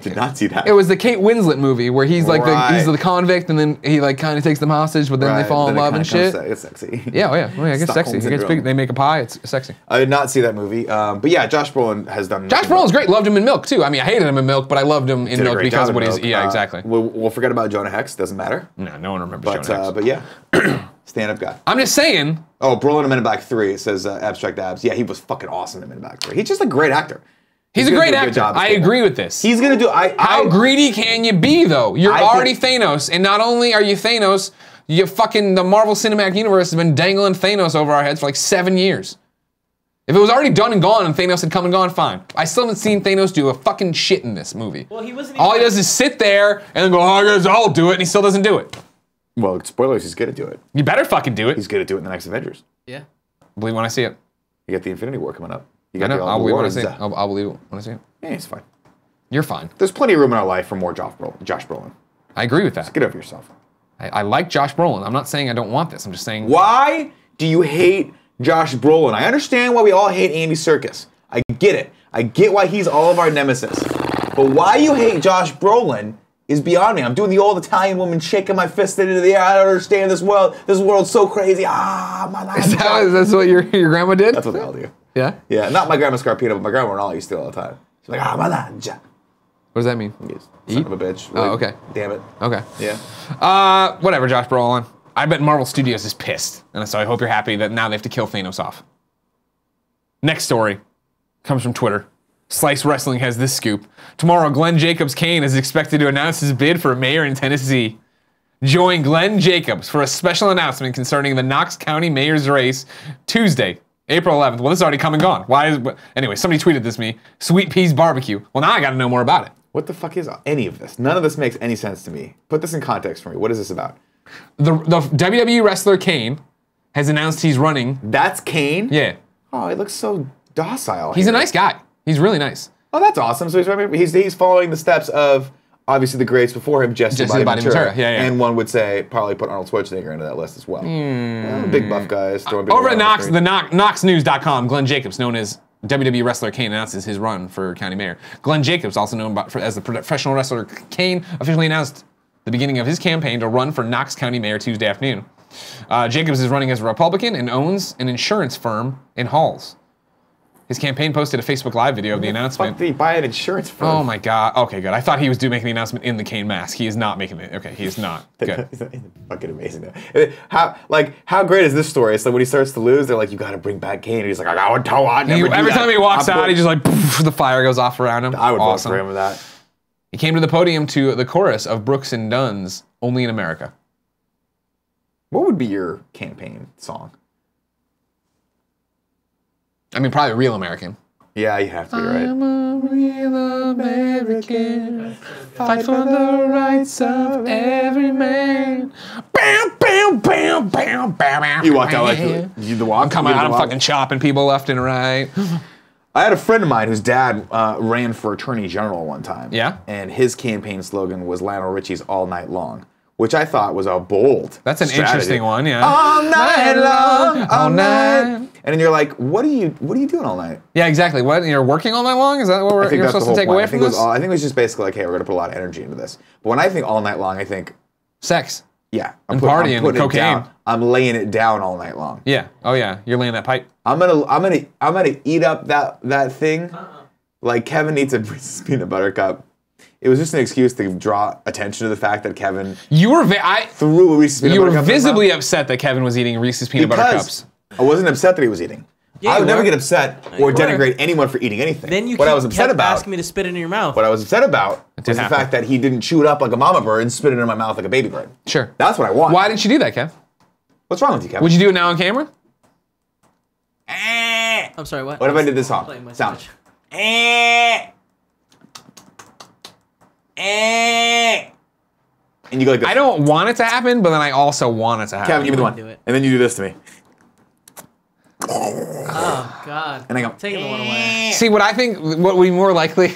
Did not see that. It was the Kate Winslet movie where he's like he's Right. the convict and then he like kind of takes them hostage, but then they fall in love and shit. It's sexy. Yeah, it gets Stockholm sexy. It gets syndrome. big. They make a pie. It's sexy. I did not see that movie. But yeah, Josh Brolin has done. Josh Brolin's great. Loved him in Milk too. I mean, I hated him in Milk, but I loved him in Did a Milk great because job of what in he's. Milk. Yeah, exactly. We'll forget about Jonah Hex. Doesn't matter. No one remembers But Jonah Hex. but yeah, stand-up guy. I'm just saying. Oh, Brolin in Men in Black 3. It says Abstract Abs. Yeah, he was fucking awesome in Men in Black 3. He's just a great actor. He's a gonna great do a good actor. job as I Cable. agree with this. He's gonna do. How greedy can you be, though? You're I already think- Thanos, and not only are you Thanos, you fucking the Marvel Cinematic Universe has been dangling Thanos over our heads for like 7 years. If it was already done and gone, and Thanos had come and gone, fine. I still haven't seen Thanos do a fucking shit in this movie. Well, he wasn't. All he even- does is sit there and then go, "Oh, guys, I'll do it," and he still doesn't do it. Well, spoilers. He's good at do it. You better fucking do it. He's good at do it in the next Avengers. Yeah. Believe when I see it. You got the Infinity War coming up. You I got know. the I'll believe when I Lords. see it. I'll believe it when I see it. Yeah, he's fine. You're fine. There's plenty of room in our life for more Josh Brolin. I agree with that. Get over yourself. I like Josh Brolin. I'm not saying I don't want this. I'm just saying. Why do you hate Josh Brolin? I understand why we all hate Andy Serkis. I get it. I get why he's all of our nemesis. But why you hate Josh Brolin is beyond me. I'm doing the old Italian woman shaking my fist into the air. I don't understand this world. This world's so crazy. My life. That's what your grandma did? That's what they all do. Yeah? Yeah, not my grandma Scarpino, but my grandma Ronaldo used to do it all the time. She's like, mangia. What does that mean? Son of a bitch. Oh, okay. Damn it. Okay. Yeah. Whatever, Josh Brolin. I bet Marvel Studios is pissed. And so I hope you're happy that now they have to kill Thanos off. Next story comes from Twitter. Slice Wrestling has this scoop. Tomorrow, Glenn Jacobs Kane is expected to announce his bid for mayor in Tennessee. Join Glenn Jacobs for a special announcement concerning the Knox County mayor's race Tuesday, April 11th. Well, this is already come and gone. Anyway, somebody tweeted this to me. Sweet Peas Barbecue. Well, now I got to know more about it. What the fuck is any of this? None of this makes any sense to me. Put this in context for me. What is this about? The WWE wrestler Kane has announced he's running. That's Kane? Yeah. Oh, he looks so docile. He's here. a nice guy. He's really nice. Oh, that's awesome. So he's following the steps of obviously the greats before him, Jesse Jesse Body Ventura. Yeah. And one would say probably put Arnold Schwarzenegger into that list as well. Big buff guys. throwing big Over at around the screen. KnoxNews.com, Glenn Jacobs, known as WWE wrestler Kane, announces his run for county mayor. Glenn Jacobs, also known as the professional wrestler Kane, officially announced the beginning of his campaign to run for Knox County mayor Tuesday afternoon. Jacobs is running as a Republican and owns an insurance firm in Halls. His campaign posted a Facebook Live video of the announcement. Fuck, did he buy an insurance firm? Oh my God. Okay, good. I thought he was making the announcement in the Kane mask. He is not making it. Okay, he is not. Good. It's fucking amazing though. How great is this story? So when he starts to lose, they're like, "You got to bring back Kane." And he's like, "I would Every time he walks out, he just like poof, the fire goes off around him. I would vote awesome. for him with that. He came to the podium to the chorus of Brooks and Dunn's "Only in America." What would be your campaign song? I mean, probably Real American. Yeah, you have to be right. I'm a real American. Fight for the rights of every man. Bam, bam, bam, bam, bam. You walk out like you the walk. I'm coming out, I'm walk. fucking chopping people left and right. I had a friend of mine whose dad ran for attorney general one time. Yeah? And his campaign slogan was Lionel Richie's All Night Long, which I thought was a bold That's an strategy. interesting one, yeah. All night long, all night. And then you're like, what are you doing all night? Yeah, exactly. What, you're working all night long? Is that what I think you're that's supposed the whole to take point. away I think from it was this? all, I think it was just basically like, hey, we're gonna put a lot of energy into this. But when I think all night long, I think, Sex. yeah, And partying, I'm putting it cocaine. down. I'm laying it down all night long. Yeah. Oh yeah. You're laying that pipe. I'm gonna eat up that thing like Kevin eats a Reese's peanut butter cup. It was just an excuse to draw attention to the fact that Kevin You were threw a Reese's peanut you butter were cup in his visibly mouth. upset that Kevin was eating Reese's peanut butter Because cups. I wasn't upset that he was eating. Yeah, I you would never were. get upset you or were. denigrate anyone for eating anything. Then you what I was upset kept about asking me to spit it in your mouth. What I was upset about was the happen. fact that he didn't chew it up like a mama bird and spit it in my mouth like a baby bird. Sure. That's what I want. Why didn't you do that, Kev? What's wrong with you, Kevin? Would you do it now on camera? I'm sorry, what? What if I did this song? Playing my Sound. Switch. And you go like this. I don't want it to happen, but then I also want it to happen. Kevin, give me the one. Do it. And then you do this to me. Oh God. And I go, Taking the one away. See, what I think, what would be more likely,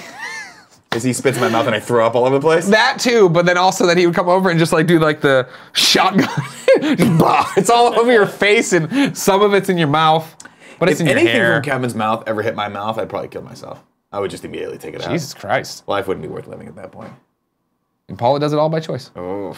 is he spits in my mouth and I throw up all over the place? that too, but then also that he would come over and just like do like the shotgun. Just, bah, it's all over your face and some of it's in your mouth, but it's If in your anything hair. from Kevin's mouth ever hit my mouth, I'd probably kill myself. I would just immediately take it out. Jesus Christ. Life wouldn't be worth living at that point. And Paula does it all by choice. Oh.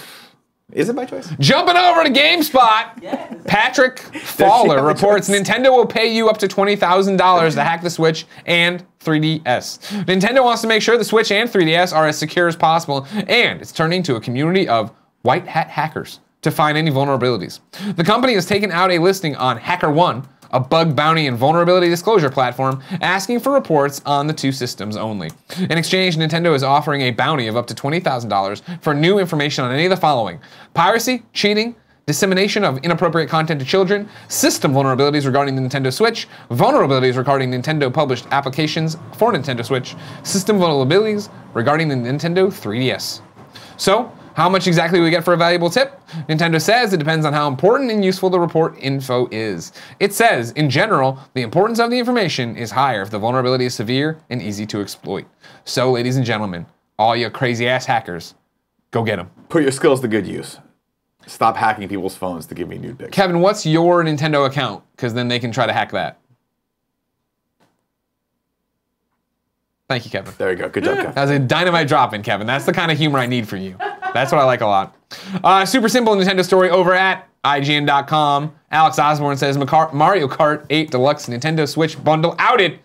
Is it by choice? Jumping over to GameSpot, Yes. Patrick Fowler have a reports choice? Nintendo will pay you up to $20,000 to hack the Switch and 3DS. Nintendo wants to make sure the Switch and 3DS are as secure as possible, and it's turning to a community of white hat hackers to find any vulnerabilities. The company has taken out a listing on HackerOne, a bug bounty and vulnerability disclosure platform, asking for reports on the two systems only. In exchange, Nintendo is offering a bounty of up to $20,000 for new information on any of the following: piracy, cheating, dissemination of inappropriate content to children, system vulnerabilities regarding the Nintendo Switch, vulnerabilities regarding Nintendo published applications for Nintendo Switch, system vulnerabilities regarding the Nintendo 3DS. So, how much exactly we get for a valuable tip? Nintendo says it depends on how important and useful the report info is. It says, in general, the importance of the information is higher if the vulnerability is severe and easy to exploit. So, ladies and gentlemen, all you crazy ass hackers, go get them. Put your skills to good use. Stop hacking people's phones to give me nude pics. Kevin, what's your Nintendo account? Because then they can try to hack that. Thank you, Kevin. There you go. Good job, Kevin. That was a dynamite drop in, Kevin. That's the kind of humor I need for you. That's what I like a lot. Super simple Nintendo story over at IGN.com. Alex Osborne says Mario Kart 8 Deluxe Nintendo Switch bundle outed.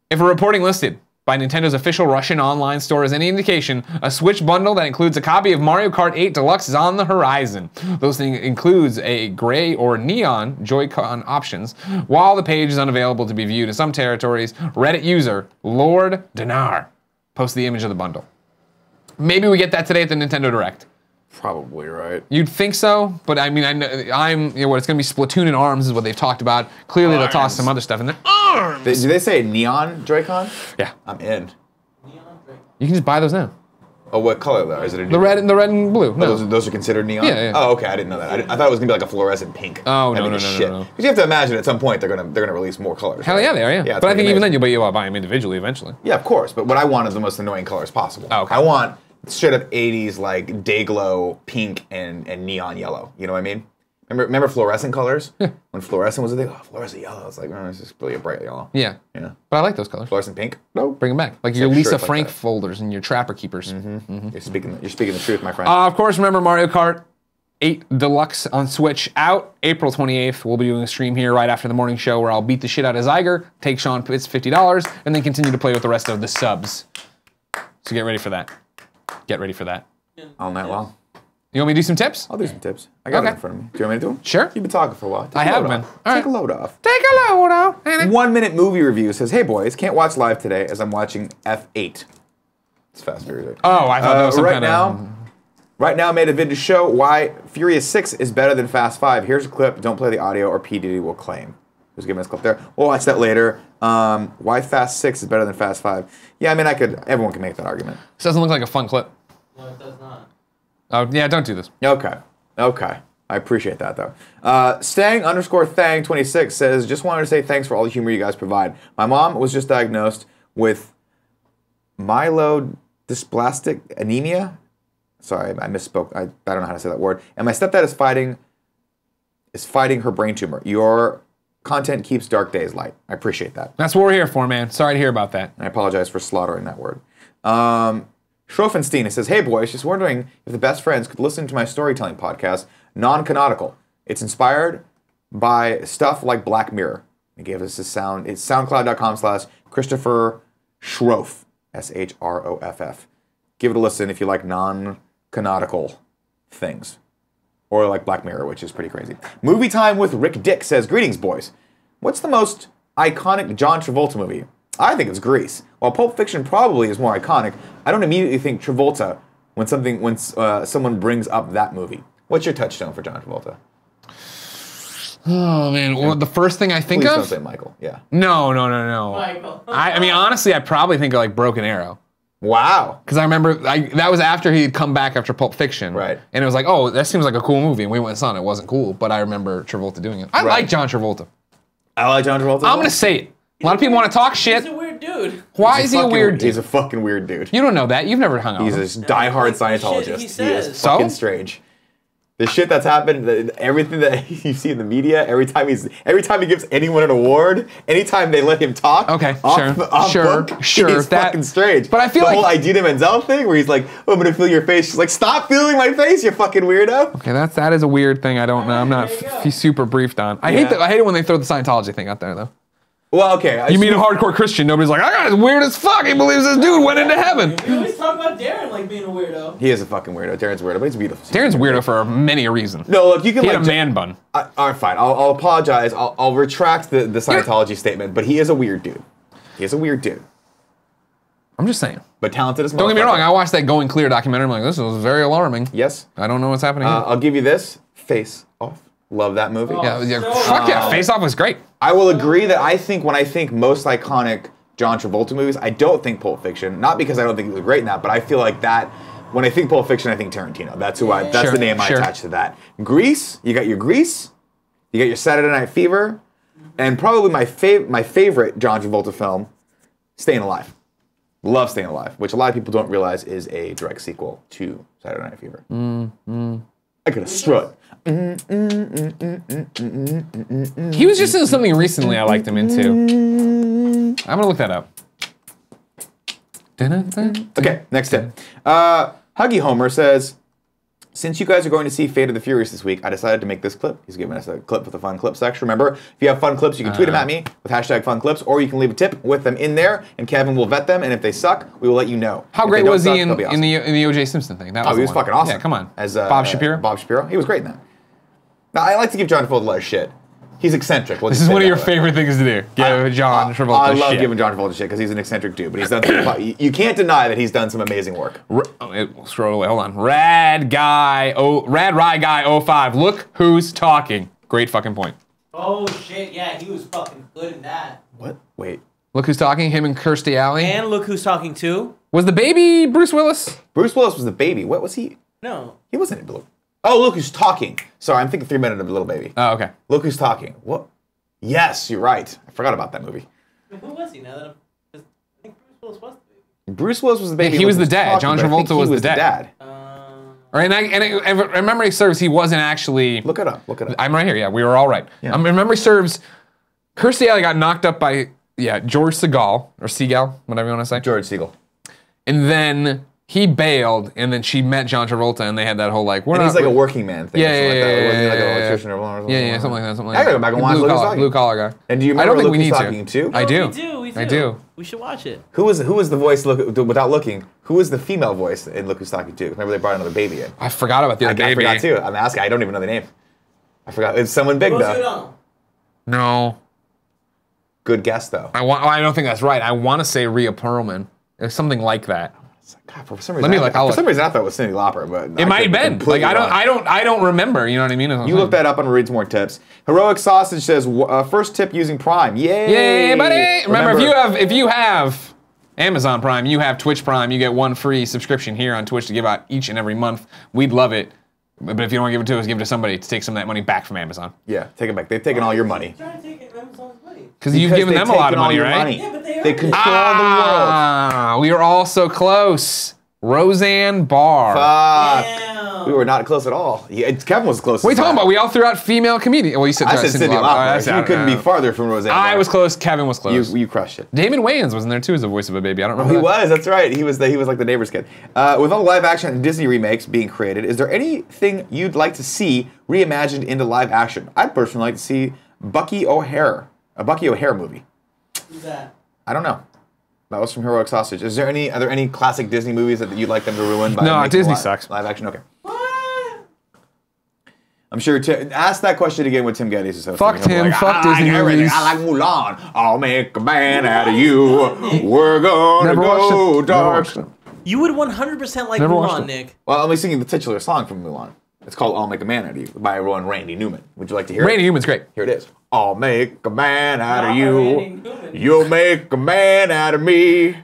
If a reporting listed by Nintendo's official Russian online store is any indication, a Switch bundle that includes a copy of Mario Kart 8 Deluxe is on the horizon. Those things includes a gray or neon Joy-Con options. While the page is unavailable to be viewed in some territories, Reddit user Lord Dinar posted the image of the bundle. Maybe we get that today at the Nintendo Direct. Probably right. You'd think so, but I mean, what it's going to be Splatoon and ARMS is what they've talked about. Clearly, they'll toss some other stuff in there. ARMS! Did they say neon Joy-Con? Yeah, I'm in. you can just buy those now. Oh, what color though? Is it a The red and blue. No. Those are considered neon? Yeah, yeah. Oh, okay. I didn't know that. I thought it was gonna be like a fluorescent pink. Oh, That'd no, be no, the no, shit. no, no. Because you have to imagine at some point they're gonna release more colors. Hell right? yeah, they are. Yeah, it's but I gonna think be even then amazing. you'll buy them individually eventually. Yeah, of course. But what I want is the most annoying colors possible. Oh, okay. I want straight up 80s like day glow pink and neon yellow. You know what I mean? Remember fluorescent colors? Yeah. When fluorescent was a thing, fluorescent yellow. It's like, oh, it's just really a bright yellow. Yeah. Yeah. But I like those colors. Fluorescent pink? No. Bring them back, like your like Lisa shirts like Frank that. folders and your Trapper Keepers. You're speaking the truth, my friend. Of course, remember Mario Kart 8 Deluxe on Switch out April 28th. We'll be doing a stream here right after the morning show where I'll beat the shit out of Zyger, take Sean Pitts $50, and then continue to play with the rest of the subs. So get ready for that. Get ready for that. All night long. You want me to do some tips? I'll do some tips. I got it Okay. in front of me. Do you want me to do them? Sure. You've been talking for a while. Take I a have load been. off. All Take right. a load off. Take a load out. 1 minute movie review says, hey boys, can't watch live today as I'm watching F8. It's Fast and Furious 8. Oh, I thought that was some right kind now, of... Right now, made a vid to show why Furious 6 is better than Fast 5. Here's a clip. Don't play the audio or P. Diddy will claim. Who's giving us a clip there? We'll watch that later. Why Fast 6 is better than Fast 5. Yeah, I mean, everyone can make that argument. This doesn't look like a fun clip. No, it does not. Oh, yeah, don't do this. Okay. I I appreciate that, though. Stang_Thang26 says, just wanted to say thanks for all the humor you guys provide. My mom was just diagnosed with myelodysplastic anemia. Sorry, I misspoke. I don't know how to say that word. And my stepdad is fighting her brain tumor. Your content keeps dark days light. I appreciate that. That's what we're here for, man. Sorry to hear about that. I apologize for slaughtering that word. Schroffenstein says, hey boys, just wondering if the best friends could listen to my storytelling podcast, Non-Canonical. It's inspired by stuff like Black Mirror. He gave us his sound. It's soundcloud.com/Christopher Schroff, Shroff. Give it a listen if you like non-canonical things. Or like Black Mirror, which is pretty crazy. Movie Time with Rick Dick says, greetings, boys. What's the most iconic John Travolta movie? I think it's Grease. While Pulp Fiction probably is more iconic, I don't immediately think Travolta when someone brings up that movie. What's your touchstone for John Travolta? Oh, man. Well, the first thing I think Please of? don't say Michael. Yeah. No. Michael. I mean, honestly, I'd probably think of like Broken Arrow. Wow. Because I remember that was after he had come back after Pulp Fiction. Right. And it was like, oh, that seems like a cool movie. And we went and saw it. It wasn't cool, but I remember Travolta doing it. I like John Travolta. I like John Travolta. I'm going to say it. A lot of people want to talk shit. He's a weird dude. Why is he a weird dude? He's a fucking weird dude. You don't know that. You've never hung out with him. He's a diehard Like the shit Scientologist. he He says. is fucking So? strange. The shit that's happened, everything that you see in the media, every time he gives anyone an award, anytime they let him talk, Okay, off sure, book, sure, he's that- fucking strange. but I feel the like- whole Idina Menzel thing, where he's like, "Oh, I'm gonna feel your face." She's like, "Stop feeling my face, you fucking weirdo." Okay, that is a weird thing. I don't know. I'm not super briefed on. I hate it when they throw the Scientology thing out there, though. Well, okay. You mean a hardcore Christian? Nobody's like, I got it's weird as fuck. He believes this dude went into heaven. You always talk about Darren like being a weirdo. He is a fucking weirdo. Darren's a weirdo, but he's beautiful. Darren's weirdo for many a reason. No, look, you can He like had a man bun. all right, fine. I'll apologize. I'll retract the Scientology statement, but he is a weird dude. He is a weird dude, I'm just saying. but talented as Don't get me motherfucker. wrong. I watched that Going Clear documentary. I'm like, this was very alarming. Yes. I don't know what's happening. here. I'll give you this. Face Off. Love that movie. Fuck yeah. Face Off was great. I will agree that when I think most iconic John Travolta movies, I don't think Pulp Fiction. Not because I don't think he was great in that, but I feel like that. When I think Pulp Fiction, I think Tarantino. That's Sure, the name I sure. attach to that. Grease. You got your Grease. You got your Saturday Night Fever, and probably my favorite John Travolta film, Staying Alive. Love Staying Alive, which a lot of people don't realize is a direct sequel to Saturday Night Fever. I could have strut. He was just in something recently I liked him into. I'm gonna look that up. Okay, next tip. Huggy Homer says, since you guys are going to see Fate of the Furious this week, I decided to make this clip. He's giving us a clip with a fun clip section. Remember, if you have fun clips, you can tweet them at me with hashtag fun clips, or you can leave a tip with them in there, and Kevin will vet them, and if they suck, we will let you know. How If great they don't was he suck, in they'll be awesome. the O.J. Simpson thing? That Oh, he was the one. fucking awesome. Yeah, come on. As Bob Shapiro? Bob Shapiro. He was great in that. Now, I like to give John Travolta a lot of shit. He's eccentric. This is one of your favorite things to do. Give John Travolta I love shit. giving John Travolta shit because he's an eccentric dude, but he's done some, you can't deny that he's done some amazing work. Scroll away. Hold on. Rad Rye Guy 05. Look who's talking. Great fucking point. Oh shit, yeah, he was fucking good in that. What? Wait. Look who's talking. Him and Kirstie Alley. And look who's talking too. Was the baby Bruce Willis? Bruce Willis was the baby. What was he? No. He wasn't in Blue. Oh, look who's talking. Sorry, I'm thinking 3 Minutes of a Little Baby. Oh, okay. Look who's talking. What? Yes, you're right. I forgot about that movie. Who was he now that I think Bruce Willis was the baby. Bruce Willis was the baby. He was Look the Who's dad. Talking, John but I think Travolta he was the dad. Right, and if memory serves, he wasn't actually. Look it up. Look it up. I'm right here. Yeah, we were all right. Yeah. If memory serves, Kirstie Alley got knocked up by George Segal or Seagal, whatever you want to say. George Siegel. And then he bailed, and then she met John Travolta, and they had that whole like. We're And not, he's like a working man thing. Yeah, or something like that. yeah, Wasn't he like yeah, an yeah, electrician or something? Yeah, something like that. Something like I that. gotta go back and watch Look Who's Talking. Blue collar guy. And do you I remember don't think Look we Who's need Talking to. too? I do. We do. I do. We should watch it. Who was the voice without looking? Who was the female voice in Look Who's Talking too? Remember they brought another baby in. I forgot about the other baby. I forgot too. I'm asking. I don't even know the name. I forgot. It's someone big Rosie though. O'Donnell. No, Good guess though. I don't think that's right. I want to say Rhea Perlman. It's something like that. God, for some reason, I'll for some look. reason I thought it was Cyndi Lauper, but It might have been. Like I don't remember. You know what I mean? You look that up and read some more tips. Heroic Sausage says first tip using Prime. Yay! Yay, buddy! Remember, if you have Amazon Prime, you have Twitch Prime, you get one free subscription here on Twitch to give out each and every month. We'd love it. But if you don't want to give it to us, give it to somebody to take some of that money back from Amazon. Yeah, take it back. They've taken all your money. Trying to take Amazon's money. Because you've given they've them a lot taken of all money, your right? Yeah, but they They are. control Ah, we are all so close. Roseanne Barr. the world. Damn. We were not close at all. Yeah, Kevin was close. What are you talking about? We all threw out female comedian. Well, you said I said Cindy Lauper. You couldn't be far. farther from Roseanne. I Barr. was close. Kevin was close. You crushed it. Damon Wayans was in there too as the voice of a baby. I don't remember. He that. was. That's right. He was like the neighbor's kid. With all the live action Disney remakes being created, is there anything you'd like to see reimagined into live action? I'd personally like to see Bucky O'Hare, a Bucky O'Hare movie. Who's that? I don't know. That was from Heroic Sausage. Are there any classic Disney movies that you'd like them to ruin? By No, making Disney sucks. Live action. Okay. What? I'm sure. Ask that question again with Tim Gettys. Is hosting. Fuck He'll be Tim, fuck Disney everything. movies. I like Mulan. I'll make a man out of you. We're gonna Never go watched it. Never dark. watched it. You would 100% like Never watched Mulan, it. Nick. Well, I'm only singing the titular song from Mulan. It's called "I'll Make a Man Out of You" by one Randy Newman. Would you like to hear Randy it? Newman's great. Here it is. I'll make a man out of Not you. Randy Newman. You'll make a man out of me.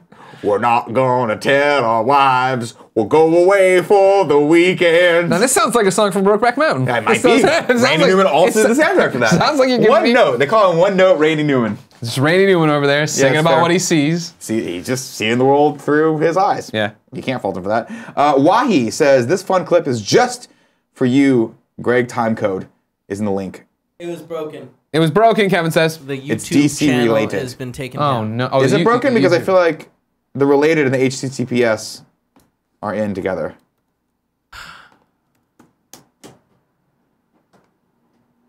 We're not gonna tell our wives. We'll go away for the weekend. Now this sounds like a song from Brokeback Mountain. That might It be. sounds Randy like- Newman also it did the soundtrack for that. Sounds like you're giving one me note. They call him One Note Randy Newman. It's Randy Newman over there singing it's about fair. what he sees. See, he's just seeing the world through his eyes. Yeah. You can't fault him for that. Wahi says, this fun clip is just for you. Greg Timecode is in the link. It was broken. It was broken, Kevin says. The YouTube It's DC channel related. has been taken Oh down. no! Oh, Is it you- broken? you- Because I feel like the related and the HTTPS are in together.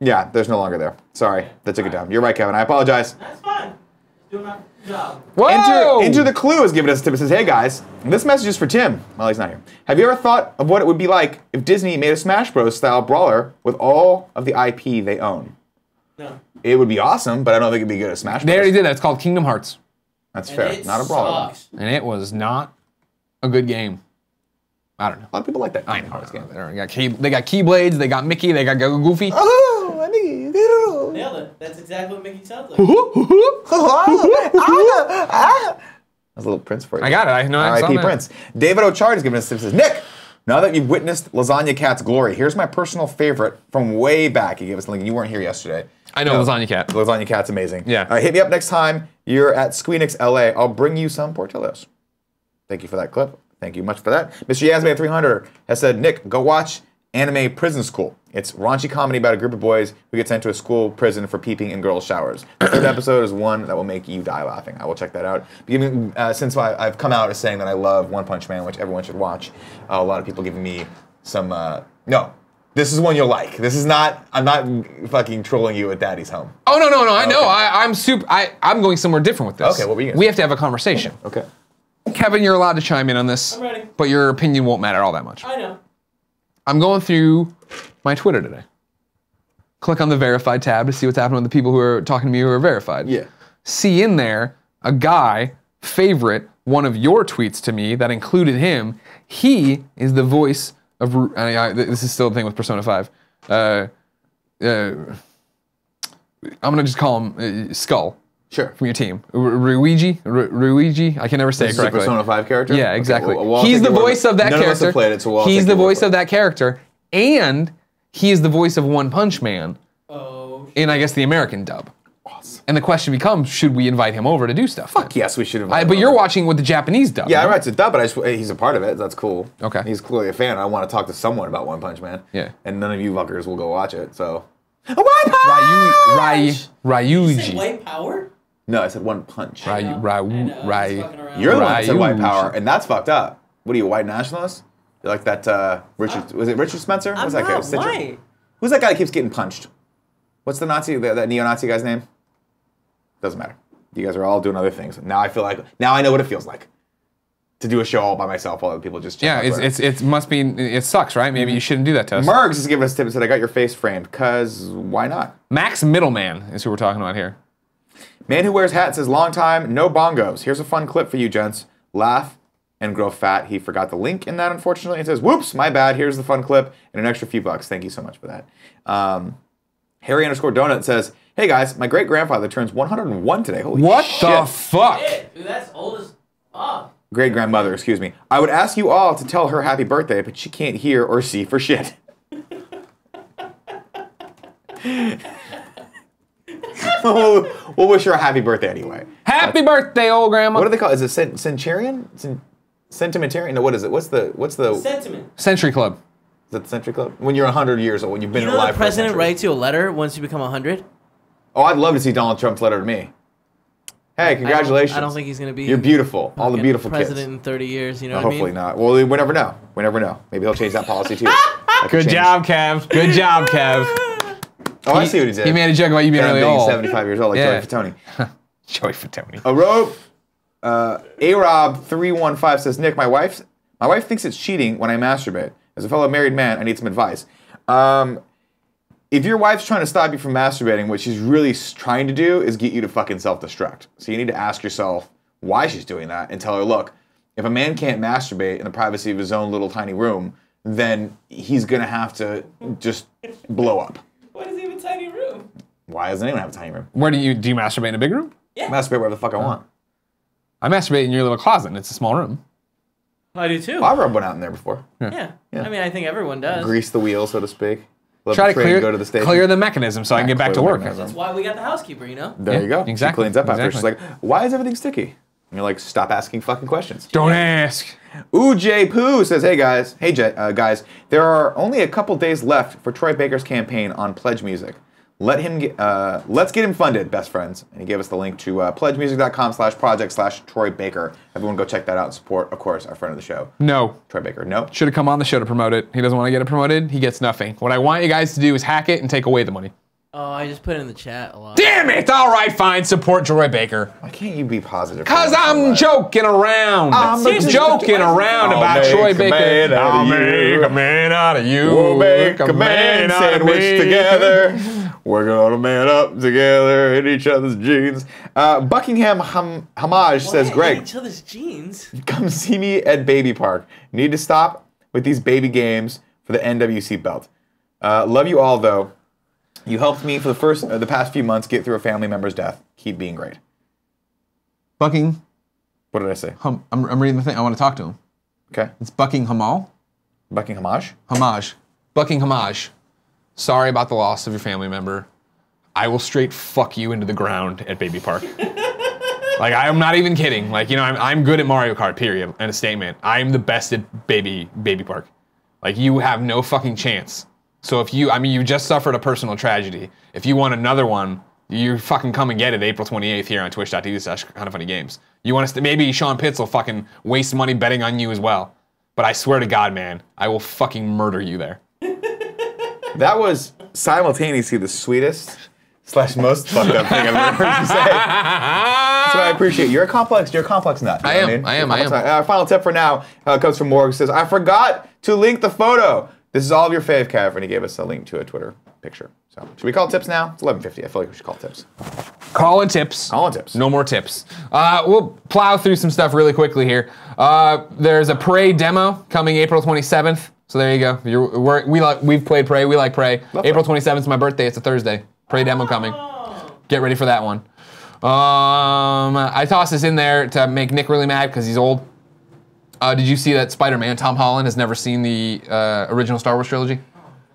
Yeah, there's no longer there. Sorry, that took it down. You're right, Kevin. I apologize. That's fine. Doing my job. Whoa! Enter the Clue has given us a tip. It says, hey guys, this message is for Tim. Well, he's not here. Have you ever thought of what it would be like if Disney made a Smash Bros. Style brawler with all of the IP they own? No. It would be awesome, but I don't think it'd be good at Smash Bros. They already did that. It's called Kingdom Hearts, That's And fair. it Not a brawler. sucks. and it was not a good game. I don't know. A lot of people like that. I know. They got Keyblades. They got Mickey. They got Goofy. Oh, I need it. Nailed it. That's exactly what Mickey sounds like. That's a little Prince for you. I got it. I know. I saw R.I.P. that. Prince. David O'Chard has given us tips. Says, Nick, now that you've witnessed Lasagna Cat's glory, here's my personal favorite from way back. He gave us a link. You weren't here yesterday. I know Lasagna Cat. Lasagna Cat's amazing. Yeah. Hit me up next time you're at Squeenix LA. I'll bring you some Portillo's. Thank you for that clip. Thank you much for that. Mr. Yasman300 has said, Nick, go watch Anime Prison School. It's raunchy comedy about a group of boys who get sent to a school prison for peeping in girls' showers. The third episode is one that will make you die laughing. I will check that out. Since I've come out as saying that I love One Punch Man, which everyone should watch, a lot of people giving me some, no. This is one you'll like. This is not, I'm not fucking trolling you at Daddy's home. Oh no! I know. Okay. I'm going somewhere different with this. Okay, what were you gonna We say? have to have a conversation. Okay. Kevin, you're allowed to chime in on this. I'm ready. But your opinion won't matter all that much. I know. I'm going through my Twitter today. Click on the verified tab to see what's happening with the people who are talking to me who are verified. Yeah. See in there a guy favorite one of your tweets to me that included him. He is the voice of. This is still a thing with Persona 5. I'm gonna just call him Skull. Sure. From your team, Ruigi. I can never say This it is a correctly. Persona 5 character? Yeah, Okay, exactly. well, I'll He's take the your word. voice of that None character. of us have played it, so we'll He's take the your word voice for of it. that character, and he is the voice of One Punch Man Oh. in, I guess, the American dub. Awesome. And the question becomes, should we invite him over to do stuff? Fuck yes, we should have. But you're watching with the Japanese dub. Yeah, no? right. It's a dub, but he's a part of it. That's cool. Okay. He's clearly a fan. I want to talk to someone about One Punch Man. Yeah. And none of you fuckers will go watch it. So. One Say Ryuji. white power? No, I said One Punch. I know, I just fucking around. You're the one that said white Ryuji. power, and that's fucked up. What are you, a white nationalist? You like that Richard? Was it Richard Spencer? I'm What's that guy? not Stitcher? white. Who's that guy that keeps getting punched? What's the Nazi? That neo-Nazi guy's name? Doesn't matter. You guys are all doing other things. Now I know what it feels like to do a show all by myself while other people just check Yeah, out Twitter. it must be, it sucks, right? Maybe you shouldn't do that to us. Mergs has given us a tip and said, I got your face framed, cause why not? Max Middleman is who we're talking about here. Man who wears hat says, long time, no bongos. Here's a fun clip for you, gents. Laugh and grow fat. He forgot the link in that, unfortunately. It says, whoops, my bad. Here's the fun clip and an extra few bucks. Thank you so much for that. Harry_Donut says, hey guys, my great-grandfather turns 101 today. Holy What shit. the fuck? Shit, dude, that's old as fuck. Great-grandmother, excuse me. I would ask you all to tell her happy birthday, but she can't hear or see for shit. We'll wish her a happy birthday anyway. Happy birthday, old grandma. What do they call it? Is it Centurion? Sentimentarian? No, what is it? What's the Sentiment. Century Club. Is that the Century Club? When you're 100 years old, when you've been You know alive the for a president century. writes you a letter once you become 100? Oh, I'd love to see Donald Trump's letter to me. Hey, congratulations. I don't think he's going to be. You're beautiful. All the fucking beautiful president kids. in 30 years, you know what I mean? Hopefully not. Well, we never know. We never know. Maybe he'll change that policy too. That could Good change. job, Kev. Good job, Kev. Oh, I see what he did. He made a joke about you being really old. 75 years old, like Yeah. Joey Fatone. Joey Fatone. A rope. A-Rob315 says, Nick, my wife thinks it's cheating when I masturbate. As a fellow married man, I need some advice. If your wife's trying to stop you from masturbating, what she's really trying to do is get you to fucking self-destruct. So you need to ask yourself why she's doing that and tell her, look, if a man can't masturbate in the privacy of his own little tiny room, then he's going to have to just blow up. Why does he have a tiny room? Why doesn't anyone have a tiny room? Where do you masturbate in a big room? Yeah. Masturbate wherever the fuck I want. I masturbate in your little closet, and it's a small room. I do too. I've rubbed one out in there before. Yeah. I mean, I think everyone does. Grease the wheel, so to speak. Let Try the to train go to the station. clear the mechanism so I can get back to clear the work. mechanism. That's why we got the housekeeper, you know? There Yeah, you go. exactly, She cleans up after. She's exactly. like, why is everything sticky? And you're like, stop asking fucking questions. Don't ask. Ooh, J Poo says, hey guys, guys, there are only a couple days left for Troy Baker's campaign on Pledge Music. Let's get him funded, best friends. And he gave us the link to pledgemusic.com/project/Troy Baker. Everyone go check that out and support, of course, our friend of the show, No. Troy Baker. No? Should have come on the show to promote it. He doesn't want to get it promoted. He gets nothing. What I want you guys to do is hack it and take away the money. Oh, I just put it in the chat a lot. Damn it! All right, fine. Support Troy Baker. Why can't you be positive? Cause I'm joking around. I'm joking around about I'll Troy make a Baker. man out of I'll you. make a man out of you. We'll make a man out of sandwich me. together. We're gonna man up together in each other's jeans. Buckingham Homage says, What? Greg, Each other's jeans. come see me at Baby Park. Need to stop with these baby games for the NWC belt. Love you all, though. You helped me for the past few months get through a family member's death. Keep being great. Bucking. What did I say? I'm reading the thing. I want to talk to him. Okay. It's Bucking Hamal. Buckingham Homage? Homage. Bucking Homage. Sorry about the loss of your family member. I will straight fuck you into the ground at Baby Park. Like, I'm not even kidding. Like, you know, I'm good at Mario Kart, period, and a statement. I'm the best at Baby Park. Like, you have no fucking chance. So if you just suffered a personal tragedy. If you want another one, you fucking come and get it April 28th here on twitch.tv/kindafunnygames. You want to, maybe Sean Pitts will fucking waste money betting on you as well. But I swear to God, man, I will fucking murder you there. That was simultaneously the sweetest / most fucked up thing I've ever heard you say. That's what I appreciate. You're a complex nut. You know what I am. mean? I am. Our final tip for now comes from Morg. Says, I forgot to link the photo. This is all of your fave, Kev, and he gave us a link to a Twitter picture. So, should we call tips now? It's 11:50. I feel like we should call tips. Calling tips. Calling tips. No more tips. We'll plow through some stuff really quickly here. There's a Prey demo coming April 27th. So there you go. We've played Prey. We like Prey. April 27th is my birthday. It's a Thursday. Prey demo coming. Get ready for that one. I tossed this in there to make Nick really mad because he's old. Did you see that Spider-Man, Tom Holland, has never seen the original Star Wars trilogy?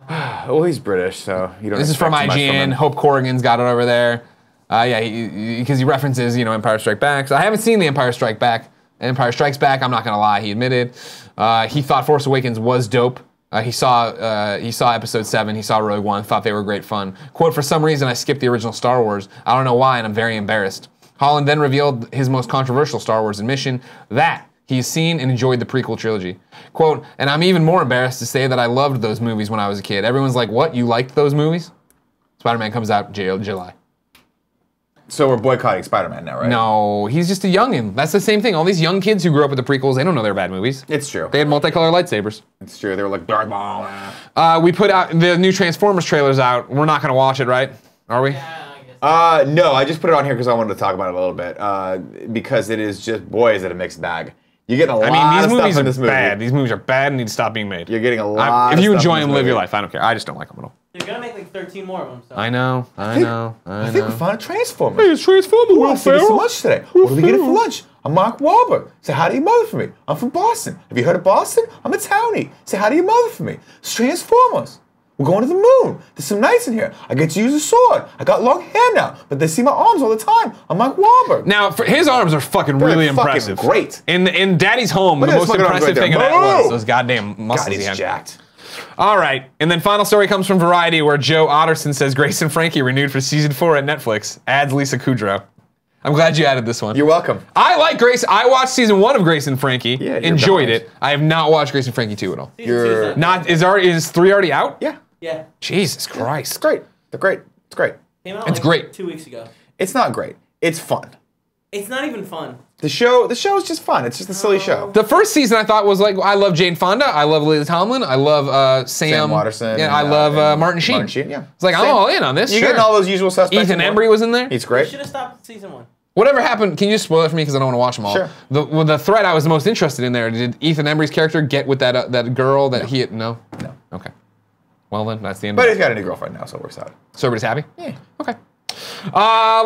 Well, he's British, so you don't. This is from expect too much IGN. him. Hope Corrigan's got it over there. Yeah, because he references, Empire Strikes Back. So I haven't seen the Empire Strikes Back. I'm not gonna lie, he admitted. He thought Force Awakens was dope. He saw Episode 7. He saw Rogue One. Thought they were great fun. Quote: "For some reason, I skipped the original Star Wars. I don't know why, and I'm very embarrassed." Holland then revealed his most controversial Star Wars admission, that he's seen and enjoyed the prequel trilogy. Quote, "And I'm even more embarrassed to say that I loved those movies when I was a kid. Everyone's like, what, you liked those movies?" Spider-Man comes out July. So we're boycotting Spider-Man now, right? No, he's just a youngin'. That's the same thing. All these young kids who grew up with the prequels, they don't know they're bad movies. It's true. They had multicolored lightsabers. It's true. They were like, Darth Maul. We put out the new Transformers trailers out. We're not gonna watch it, right? Are we? No, I just put it on here because I wanted to talk about it a little bit. Because it is just, boy, is it a mixed bag. You're getting a lot these of movies stuff in are this movie. bad. These movies are bad and need to stop being made. You're getting a lot If of you stuff enjoy in them, this live your movie. life. I don't care. I just don't like them at all. They're gonna make like 13 more of them. So. I know. I think we found a Transformer. Hey, it's Transformers. We're for lunch today. What are we getting for lunch? I'm Mark Wahlberg. Say hi to your mother for me. I'm from Boston. Have you heard of Boston? I'm a townie. Say hi to your mother for me. It's Transformers. We're going to the moon. There's some knights in here. I get to use a sword. I got long hair now, but they see my arms all the time. I'm Mark Wahlberg. Now, his arms are fucking really impressive. Great. In Daddy's home, the at his most fucking arms impressive right thing of there. that was Whoa! those goddamn muscles God, he he's had. jacked. All right, and then final story comes from Variety, where Joe Otterson says Grace and Frankie renewed for season 4 at Netflix. Adds Lisa Kudrow. I'm glad you added this one. You're welcome. I like Grace. I watched season 1 of Grace and Frankie. Yeah, you're enjoyed behind. it. I have not watched Grace and Frankie 2 at all. You're Not is 3 already out? Yeah. Yeah. Jesus Christ. It's great. They're great. It's great. Came out It's great. 2 weeks ago. It's not great. It's fun. It's not even fun. The show is just fun. It's just a silly show. The first season I thought was like, I love Jane Fonda, I love Lily Tomlin, I love Sam Waterston. Yeah, I love Martin Sheen. Martin Sheen, yeah. It's like, I'm Same. all in on this. You're Sure. getting all those usual suspects. Ethan and more. Embry was in there. He's We great. should have stopped at season 1. Whatever happened, can you just spoil it for me because I don't want to watch them all? Sure. The thread I was the most interested in there, did Ethan Embry's character get with that girl that he had? No? No. Okay. Well then, that's the end But of he's it. got a new girlfriend now, so it works out. So everybody's happy? Yeah. Okay.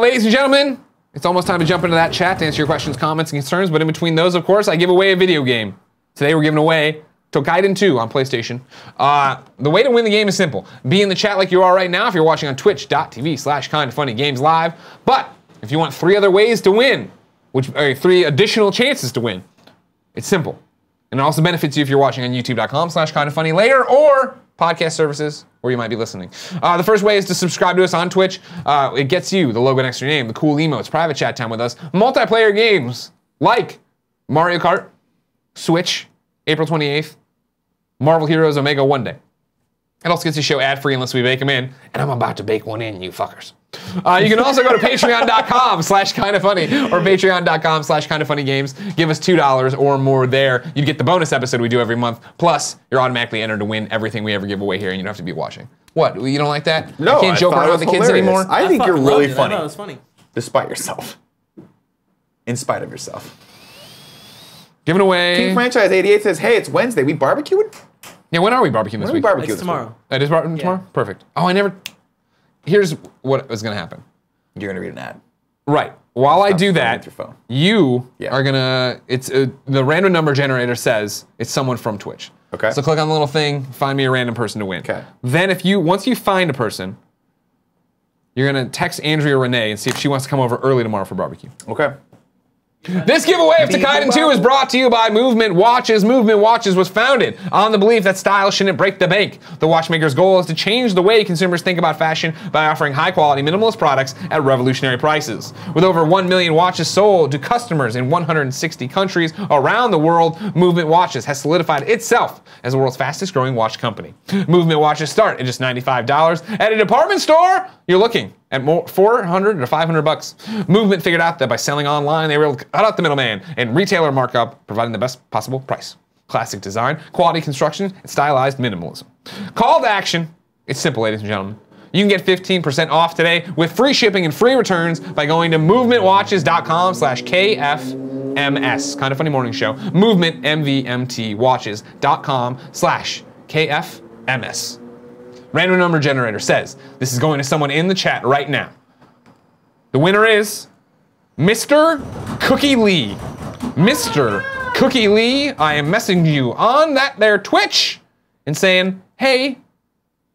Ladies and gentlemen, it's almost time to jump into that chat to answer your questions, comments, and concerns. But in between those, of course, I give away a video game. Today we're giving away Tokaiden 2 on PlayStation. The way to win the game is simple. Be in the chat like you are right now if you're watching on twitch.tv/kindoffunnygames live. But if you want 3 other ways to win, which are 3 additional chances to win, it's simple. And it also benefits you if you're watching on youtube.com/kindoffunny later or podcast services where you might be listening. The first way is to subscribe to us on Twitch. It gets you the logo next to your name, the cool emotes, private chat time with us, multiplayer games like Mario Kart, Switch, April 28th, Marvel Heroes Omega One Day. It also gets you show ad-free unless we bake them in, and I'm about to bake one in, you fuckers. You can also go to patreon.com/kindoffunny or patreon.com/kindoffunnygames. Give us $2 or more there. You'd get the bonus episode we do every month. Plus, you're automatically entered to win everything we ever give away here, and you don't have to be watching. What? You don't like that? No, I can't joke thought around it with the was kids hilarious. anymore? I think you're fucking really loved it. I funny. thought it was funny. Despite yourself. In spite of yourself. Giving away. King Franchise 88 says, hey, it's Wednesday. We barbecuing? Yeah, when are we barbecuing this When are we week? barbecuing It's this tomorrow. week? It is barbecuing tomorrow? Perfect. Oh, I never. Here's what is going to happen. You're going to read an ad. Right. While I Stop do playing that, with your phone. you Yeah. are gonna. It's the random number generator says it's someone from Twitch. Okay. So click on the little thing, find me a random person to win. Okay. Then once you find a person, you're gonna text Andrea Renee and see if she wants to come over early tomorrow for barbecue. Okay. This giveaway of Tokaiden 2 is brought to you by Movement Watches. Movement Watches was founded on the belief that style shouldn't break the bank. The watchmaker's goal is to change the way consumers think about fashion by offering high-quality, minimalist products at revolutionary prices. With over 1 million watches sold to customers in 160 countries around the world, Movement Watches has solidified itself as the world's fastest-growing watch company. Movement Watches start at just $95. At a department store, you're looking at more $400 to $500. Movement figured out that by selling online, they were able to cut out the middleman and retailer markup, providing the best possible price. Classic design, quality construction, and stylized minimalism. Call to action. It's simple, ladies and gentlemen. You can get 15% off today with free shipping and free returns by going to movementwatches.com/KFMS. Kind of funny morning show. Movement, MVMT watches.com/KFMS. Random number generator says this is going to someone in the chat right now. The winner is Mr. Cookie Lee. Mr. Cookie Lee, I am messaging you on that there Twitch and saying, hey,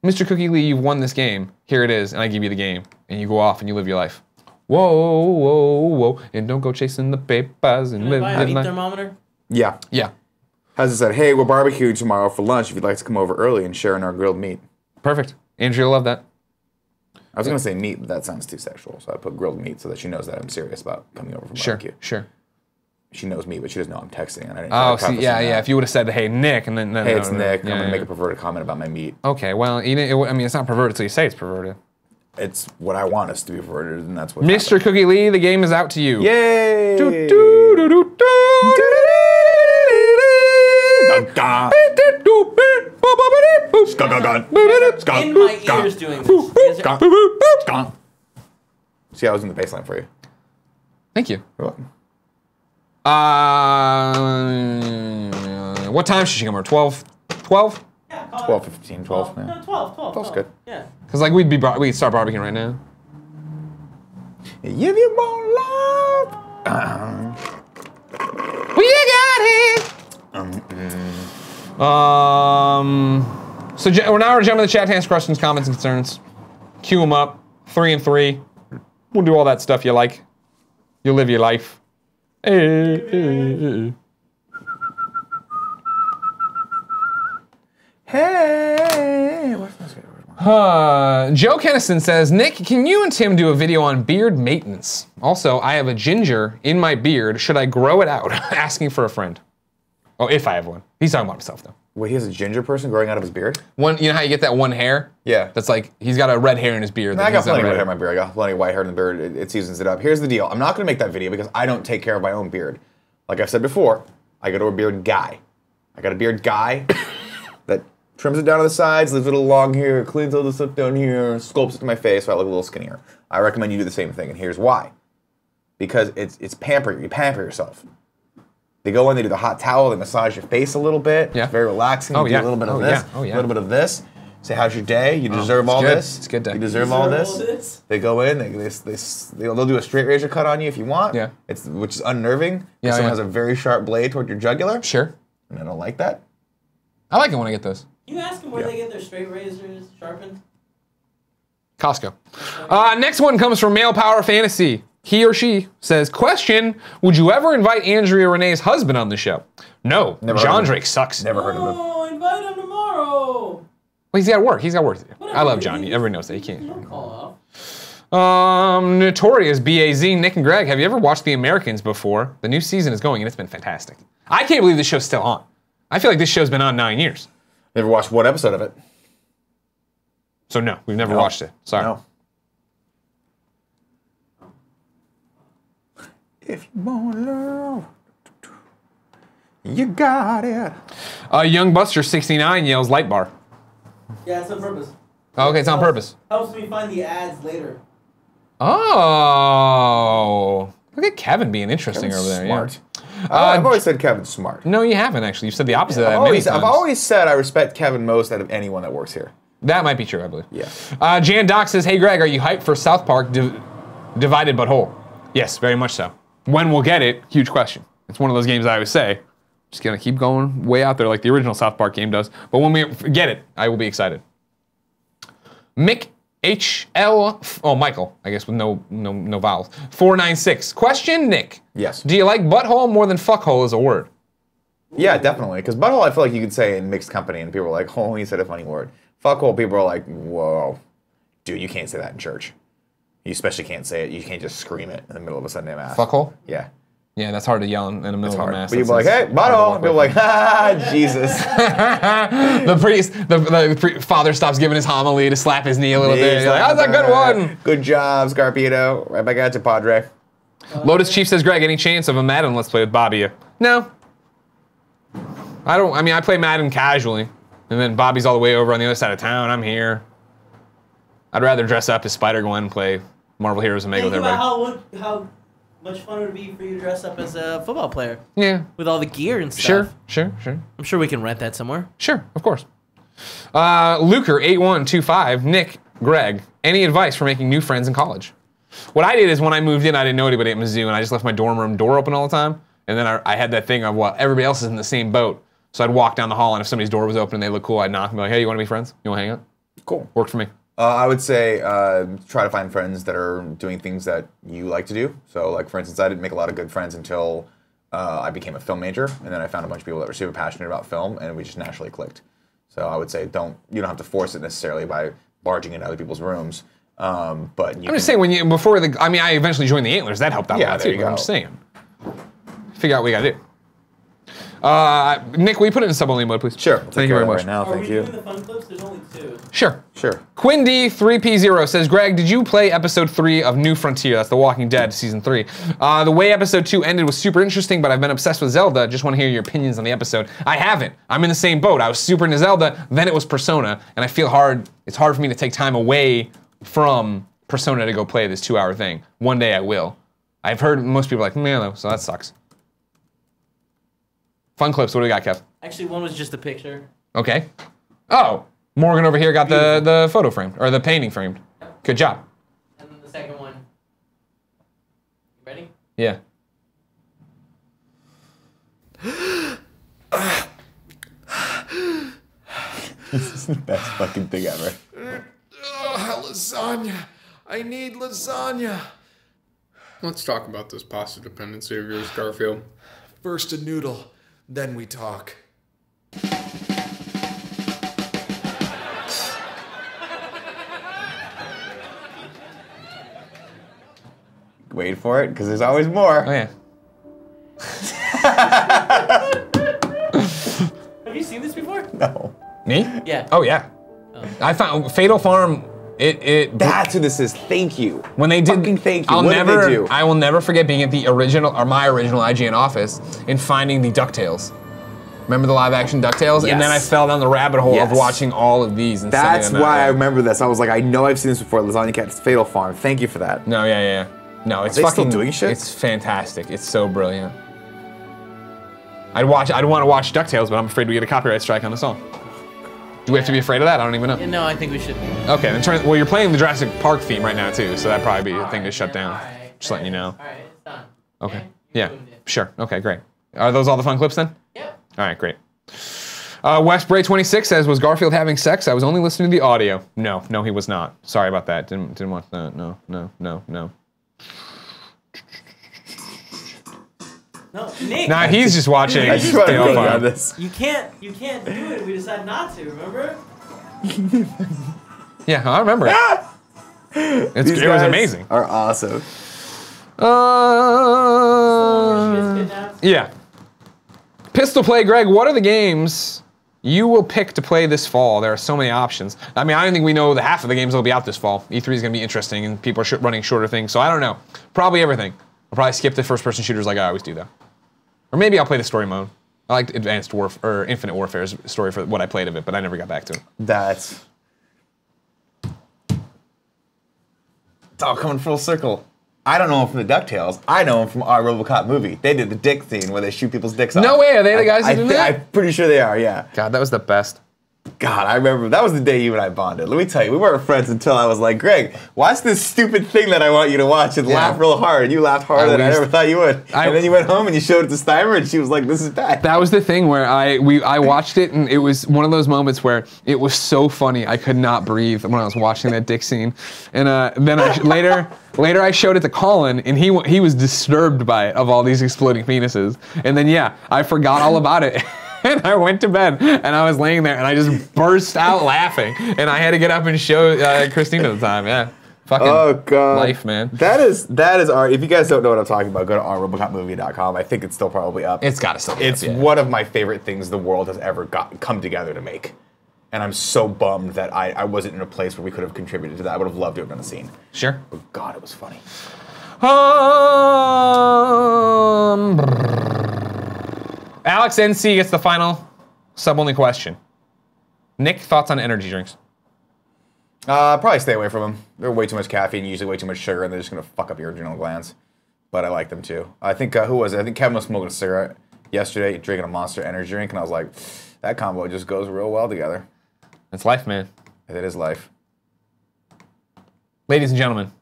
Mr. Cookie Lee, you've won this game. Here it is, and I give you the game. And you go off and you live your life. Whoa, whoa, whoa, and don't go chasing the papers and live Buy a heat life. thermometer? Yeah. Yeah, Has it said, hey, we're barbecuing tomorrow for lunch if you'd like to come over early and share in our grilled meat. perfect. Andrea will love that. I was going to say meat, but that sounds too sexual. So I put grilled meat so that she knows that I'm serious about coming over for Sure, barbecue. sure. She knows me, but she doesn't know I'm texting. And I didn't Oh, try to see, yeah, preface yeah. that. If you would have said, hey, Nick, and then Hey, it's no, Nick. yeah, I'm going yeah. to make a perverted comment about my meat. Okay, well, I mean, it's not perverted until you say it's perverted. It's what I want us to be perverted, and that's what Mr. Cookie Lee, the game is out to you. Yay! In my ears doing this. You guys are- See, I was in the baseline for you. Thank you. You're welcome. What time should she come over? 12? 12? Yeah, call 12, it. 15, 12. No, Yeah. 12. That's good. Yeah. Because like we'd start barbecuing right now. If you want love. We got it. So we're now jumping to the chat to answer questions, comments, and concerns. Queue them up. 3 and 3. We'll do all that stuff you like. You'll live your life. Hey, Joe Kennison says, Nick, can you and Tim do a video on beard maintenance? Also, I have a ginger in my beard. Should I grow it out? Asking for a friend. Oh, if I have one. He's talking about himself, though. Wait, he has a ginger person growing out of his beard? One, you know how you get that one hair? Yeah. That's like, he's got a red hair in his beard. I got plenty of red hair in my beard. I got plenty of white hair in the beard. It seasons it up. Here's the deal. I'm not going to make that video because I don't take care of my own beard. Like I've said before, I go to a beard guy. I got a beard guy that trims it down to the sides, leaves it a little long here, cleans all the stuff down here, sculpts it to my face so I look a little skinnier. I recommend you do the same thing, and here's why. Because it's pamper. You pamper yourself. They go in, they do the hot towel, they massage your face a little bit. Yeah. It's very relaxing. Oh, You yeah. do a little bit of Oh, this, yeah. Oh, yeah. a little bit of this. Say, how's your day? You deserve all good. this. It's a good day. You deserve all this. They go in, they'll do a straight razor cut on you if you want. Yeah. Which is unnerving. Yeah, Someone yeah. has a very sharp blade toward your jugular. Sure. And I don't like that. I like it when I get those. You ask them where they get their straight razors sharpened? Costco. Next one comes from Male Power Fantasy. He or she says, question, would you ever invite Andrea Renee's husband on the show? No. Never heard John of him. Drake sucks. Never heard of him. Oh, invite him tomorrow. Well, he's got work. He's got work to do. Whatever, I love John. he- Everyone knows that. He can't. Don't call off. Notorious BAZ, Nick and Greg, have you ever watched The Americans before? The new season is going and it's been fantastic. I can't believe this show's still on. I feel like this show's been on 9 years. Never watched one episode of it. So no, we've never No. watched it. Sorry. No. If you want love, you got it. Young Buster 69 yells light bar. Yeah, it's on purpose. Oh, okay, it's on purpose. Helps me find the ads later. Oh. Look at Kevin being interesting Kevin's over there. smart. Yeah. I've always said Kevin's smart. No, you haven't actually. You've said the opposite of that I've many always, times. I've always said I respect Kevin most out of anyone that works here. That might be true, I believe. Yeah. Jan Doc says, hey Greg, are you hyped for South Park Divided But Whole? Yes, very much so. When we'll get it, huge question. It's one of those games I always say, just gonna keep going way out there like the original South Park game does. But when we get it, I will be excited. Mick HL, oh Michael, I guess with no vowels. 496. Question, Nick. Yes. Do you like butthole more than fuckhole as a word? Yeah, definitely. Because butthole, I feel like you could say in mixed company, and people are like, "Oh, he said a funny word." Fuckhole, people are like, "Whoa, dude, you can't say that in church. You especially can't say it. You can't just scream it in the middle of a Sunday mass." Fuckhole? Yeah, Yeah, that's hard to yell in the middle it's of a hard. mass. But people are like, "Hey, butthole," and people are like, "Ha, Jesus." The priest, father stops giving his homily to slap his knee a little bit. He's like, that's a good one. Good job, Scarpino. Right back at you, Padre. Lotus Chief says, Greg, any chance of a Madden Let's Play with Bobby? No. I don't. I mean, I play Madden casually, and then Bobby's all the way over on the other side of town. I'm here. I'd rather dress up as Spider-Gwen and play Marvel Heroes Omega with Think everybody. about how much fun it would be for you to dress up as a football player Yeah. with all the gear and stuff. Sure. I'm sure we can rent that somewhere. Sure, of course. Luker8125, Nick, Greg, any advice for making new friends in college? What I did is when I moved in, I didn't know anybody at Mizzou, and I just left my dorm room door open all the time. And then I had that thing of, well, everybody else is in the same boat. So I'd walk down the hall, and if somebody's door was open and they looked cool, I'd knock and be like, hey, you want to be friends? You want to hang out? Cool. Worked for me. I would say try to find friends that are doing things that you like to do. So, like, for instance, I didn't make a lot of good friends until I became a film major, and then I found a bunch of people that were super passionate about film, and we just naturally clicked. So I would say you don't have to force it necessarily by barging into other people's rooms. But you I'm just saying, I eventually joined the Antlers. That helped out a Yeah, lot, there too. you But I'm go. just saying. Figure out what we got to do. Nick, will you put it in sub-only mode, please? Sure. Thank you very much. Right now, Are thank we you. doing the fun clips? There's only 2. Sure. Sure. Quindy3P0 says, Greg, did you play episode 3 of New Frontier? That's The Walking Dead, season 3. The way episode 2 ended was super interesting, but I've been obsessed with Zelda. Just want to hear your opinions on the episode. I haven't. I'm in the same boat. I was super into Zelda, then it was Persona, and I feel it's hard for me to take time away from Persona to go play this 2-hour thing. One day I will. I've heard most people are like, man, though, so that sucks. Fun clips, what do we got, Kev? Actually, one was just a picture. Okay. Oh, Morgan over here got the photo framed, or the painting framed. Good job. And then the second one. You ready? Yeah. This is the best fucking thing ever. Lasagna. I need lasagna. Let's talk about this pasta dependency of yours, Garfield. First a noodle, then we talk. Wait for it, because there's always more. Oh yeah. Have you seen this before? No. Me? Yeah. Oh yeah. I found Fatal Farm. That's who this is. Thank you. When they did, Fucking thank you. I'll What never. did they do? I will never forget being at the original or my original IGN office and finding the DuckTales. Remember the live-action DuckTales? Yes. And then I fell down the rabbit hole of Yes. watching all of these. And That's sending them why out. I remember this. I was like, I know I've seen this before. Lasagna Cat's Fatal Farm. Thank you for that. No, yeah. No, it's they fucking. still doing shit? It's fantastic. It's so brilliant. I'd want to watch DuckTales, but I'm afraid we get a copyright strike on the song. Do we have to be afraid of that? I don't even know. Yeah, no, I think we should. Okay, then well, you're playing the Jurassic Park theme right now too, so that'd probably be a thing to shut down. Alright, Just letting you know. Alright, it's done. Okay. Yeah. Sure. Okay, great. Are those all the fun clips then? Yep. All right, great. West Bray 26 says, "Was Garfield having sex? I was only listening to the audio." No, he was not. Sorry about that. Didn't want that. No. No, Nick. Nah, he's just watching. I just want to Fatal go Farm. on this. You can't do it. We decided not to. Remember? Yeah, I remember it. It was Guys amazing. Are awesome. Yeah. Pistol Play Greg, what are the games you will pick to play this fall? There are so many options. I mean, I don't think we know the half of the games that will be out this fall. E3 is going to be interesting, and people are running shorter things, so I don't know. Probably everything. I'll probably skip the first-person shooters like I always do, though. Or maybe I'll play the story mode. I liked Advanced Warfare or Infinite Warfare's story for what I played of it, but I never got back to it. It's all coming full circle. I don't know him from the DuckTales. I know him from our RoboCop movie. They did the dick scene where they shoot people's dicks off. No way, are they the guys that did that? I'm pretty sure they are, yeah. God, that was the best. God, I remember, that was the day you and I bonded. Let me tell you, we weren't friends until I was like, Greg, watch this stupid thing that I want you to watch and laugh real hard. And you laughed harder than I ever thought you would. And then you went home and you showed it to Steimer and she was like, this is bad. That was the thing where I watched it and it was one of those moments where it was so funny I could not breathe when I was watching that dick scene. And then later I showed it to Colin and he was disturbed by it, of all these exploding penises. And then yeah, I forgot all about it. And I went to bed, and I was laying there, and I just burst out laughing, and I had to get up and show Christina at the time. Yeah, fucking life, man. That is our. If you guys don't know what I'm talking about, go to ourrobocopmovie.com. I think it's still probably up. It's gotta still be It's up, yeah. one of my favorite things the world has ever come together to make, and I'm so bummed that I wasn't in a place where we could have contributed to that. I would have loved to have done a scene. Sure. But God, it was funny. Alex NC gets the final sub-only question. Nick, thoughts on energy drinks? Probably stay away from them. They're way too much caffeine, usually way too much sugar, and they're just gonna fuck up your adrenal glands. But I like them too. I think who was it? I think Kevin was smoking a cigarette yesterday, drinking a Monster energy drink, and I was like, that combo just goes real well together. It's life, man. It is life. Ladies and gentlemen,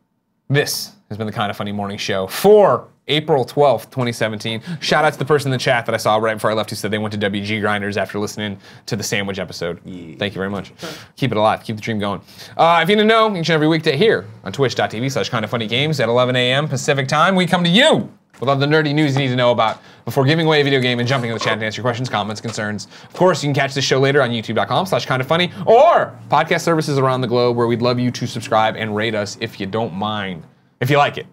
this has been the Kind of Funny Morning Show for April 12th, 2017. Shout out to the person in the chat that I saw right before I left who said they went to WG Grinders after listening to the sandwich episode. Yeah. Thank you very much. Keep it alive. Keep the dream going. If you didn't know, each and every weekday here on twitch.tv/kindoffunnygames at 11 a.m. Pacific time, we come to you with all the nerdy news you need to know about before giving away a video game and jumping in the chat to answer your questions, comments, concerns. Of course, you can catch this show later on youtube.com/kindoffunny or podcast services around the globe where we'd love you to subscribe and rate us if you don't mind. If you like it.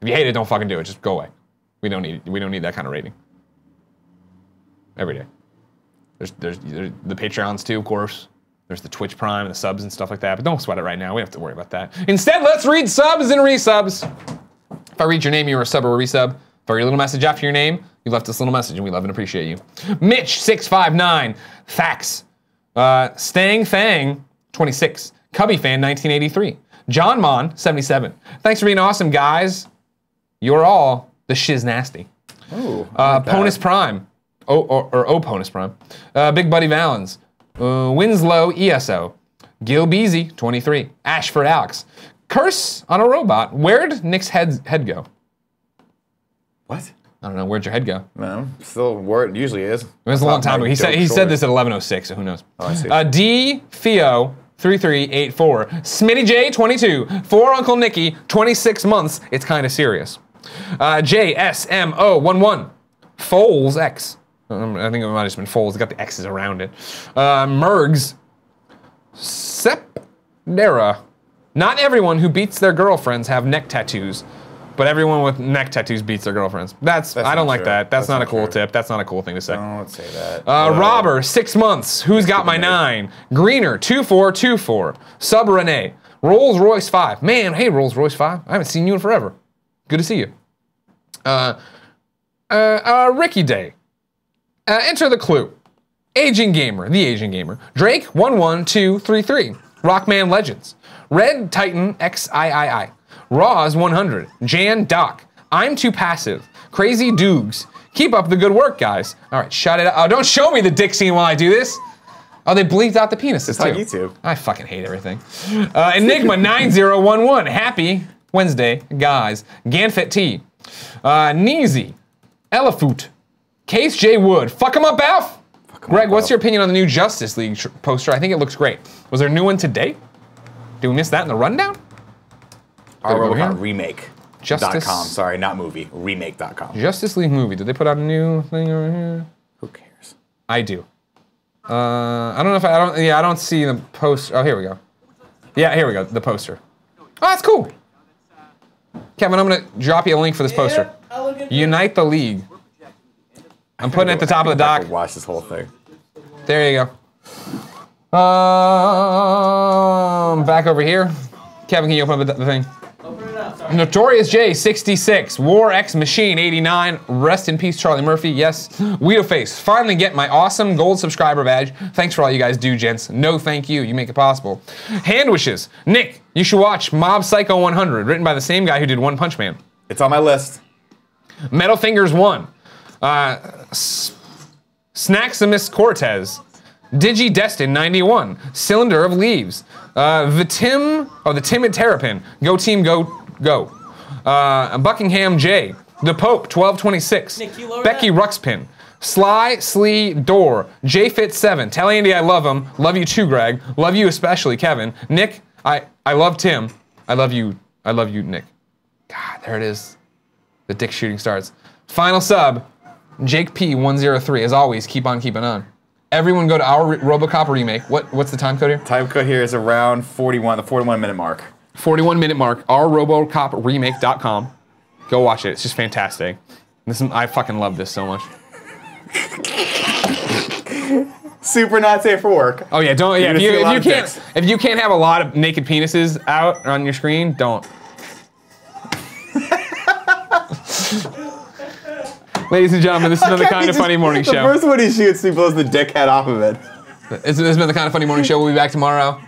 If you hate it, don't fucking do it. Just go away. We don't need that kind of rating. Every day. There's the Patreons too, of course. There's the Twitch Prime and the subs and stuff like that. But don't sweat it right now. We don't have to worry about that. Instead, let's read subs and resubs. If I read your name, you're a sub or a resub. If I read a little message after your name, you left us a little message and we love and appreciate you. Mitch659, Fax. Stang Thang, 26. Cubby Fan, 1983. John Mon, 77. Thanks for being awesome, guys. You're all the shiz nasty. Ooh. Ponus Prime. Ponus Prime. Big Buddy Valens. Winslow ESO. Gil Beasy, 23. Ashford Alex. Curse on a Robot. Where'd Nick's head go? What? I don't know. Where'd your head go? No, still where it usually is. It was a long time ago. He said this at 11:06, so who knows? Oh, I see. D Theo 3384 Smitty J 22 for Uncle Nicky 26 months. It's kind of serious. JSMO 11 Foles X. I think it might have just been Foles. It's got the X's around it. Mergs Sepdera. Not everyone who beats their girlfriends have neck tattoos. But everyone with neck tattoos beats their girlfriends. I don't like that. That's not a cool tip. That's not a cool thing to say. Don't say that. Robber, 6 months. Who's got my 9? Greener, 2424. Sub Renee. Rolls Royce 5. Man, hey, Rolls Royce 5. I haven't seen you in forever. Good to see you. Ricky Day. Enter the clue. Aging Gamer, the Aging Gamer. Drake, 11233. Rockman Legends. Red Titan XIII. Raws 100. Jan Doc. I'm too passive. Crazy Doogs. Keep up the good work, guys. All right, shut it up. Oh, don't show me the dick scene while I do this. Oh, they bleeped out the penises It's too. on YouTube. I fucking hate everything. Enigma 9011. Happy Wednesday, guys. Ganfit T. Neezy. Elephant. Case J Wood. Fuck him up, Alf. Greg, what's your opinion on the new Justice League poster? I think it looks great. Was there a new one today? Did we miss that in the rundown? RoboCop remake.com. Justice. Sorry, not movie. Remake.com. Justice League movie. Did they put out a new thing over here? Who cares? I do. I don't know if I don't see the poster. Oh, here we go. Yeah, here we go. The poster. Oh, that's cool. Kevin, I'm gonna drop you a link for this poster. Unite the League. I'm putting it at the top of the doc. Watch this whole thing. There you go. Back over here. Kevin, can you open up the thing? Notorious J 66, War X Machine 89, rest in peace Charlie Murphy, yes. Weedoface, finally get my awesome gold subscriber badge. Thanks for all you guys do, gents. No thank you, you make it possible. Hand Wishes, Nick, you should watch Mob Psycho 100, written by the same guy who did One Punch Man. It's on my list. Metal Fingers 1, Snaximus Cortez, Digi Destin 91, Cylinder of Leaves, the Timid Terrapin, Go Team Go. Buckingham J, The Pope 1226, Nick, you lower Becky that? Ruxpin, Sly Slee Door, JFit7, tell Andy I love him, love you too Greg, love you especially Kevin, Nick, I love Tim, I love you Nick. God, there it is. The dick shooting starts. Final sub, Jake P103, as always, keep on keeping on. Everyone go to our RoboCop remake. What's the time code here? Time code here is around 41, the 41-minute mark. 41-minute mark, ourrobocopremake.com. Go watch it. It's just fantastic. I fucking love this so much. Super not safe for work. Oh yeah, don't. Yeah, If if you can't have a lot of naked penises out on your screen, don't. Ladies and gentlemen, this is another Kind of Funny Morning Show. The first one he shoots, he blows the dick head off of it. This has been the Kind of Funny Morning Show. We'll be back tomorrow,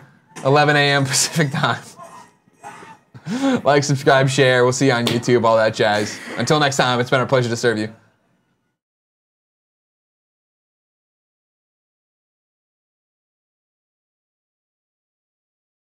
11 a.m. Pacific time. Like, subscribe, share. We'll see you on YouTube, all that jazz. Until next time, it's been our pleasure to serve you.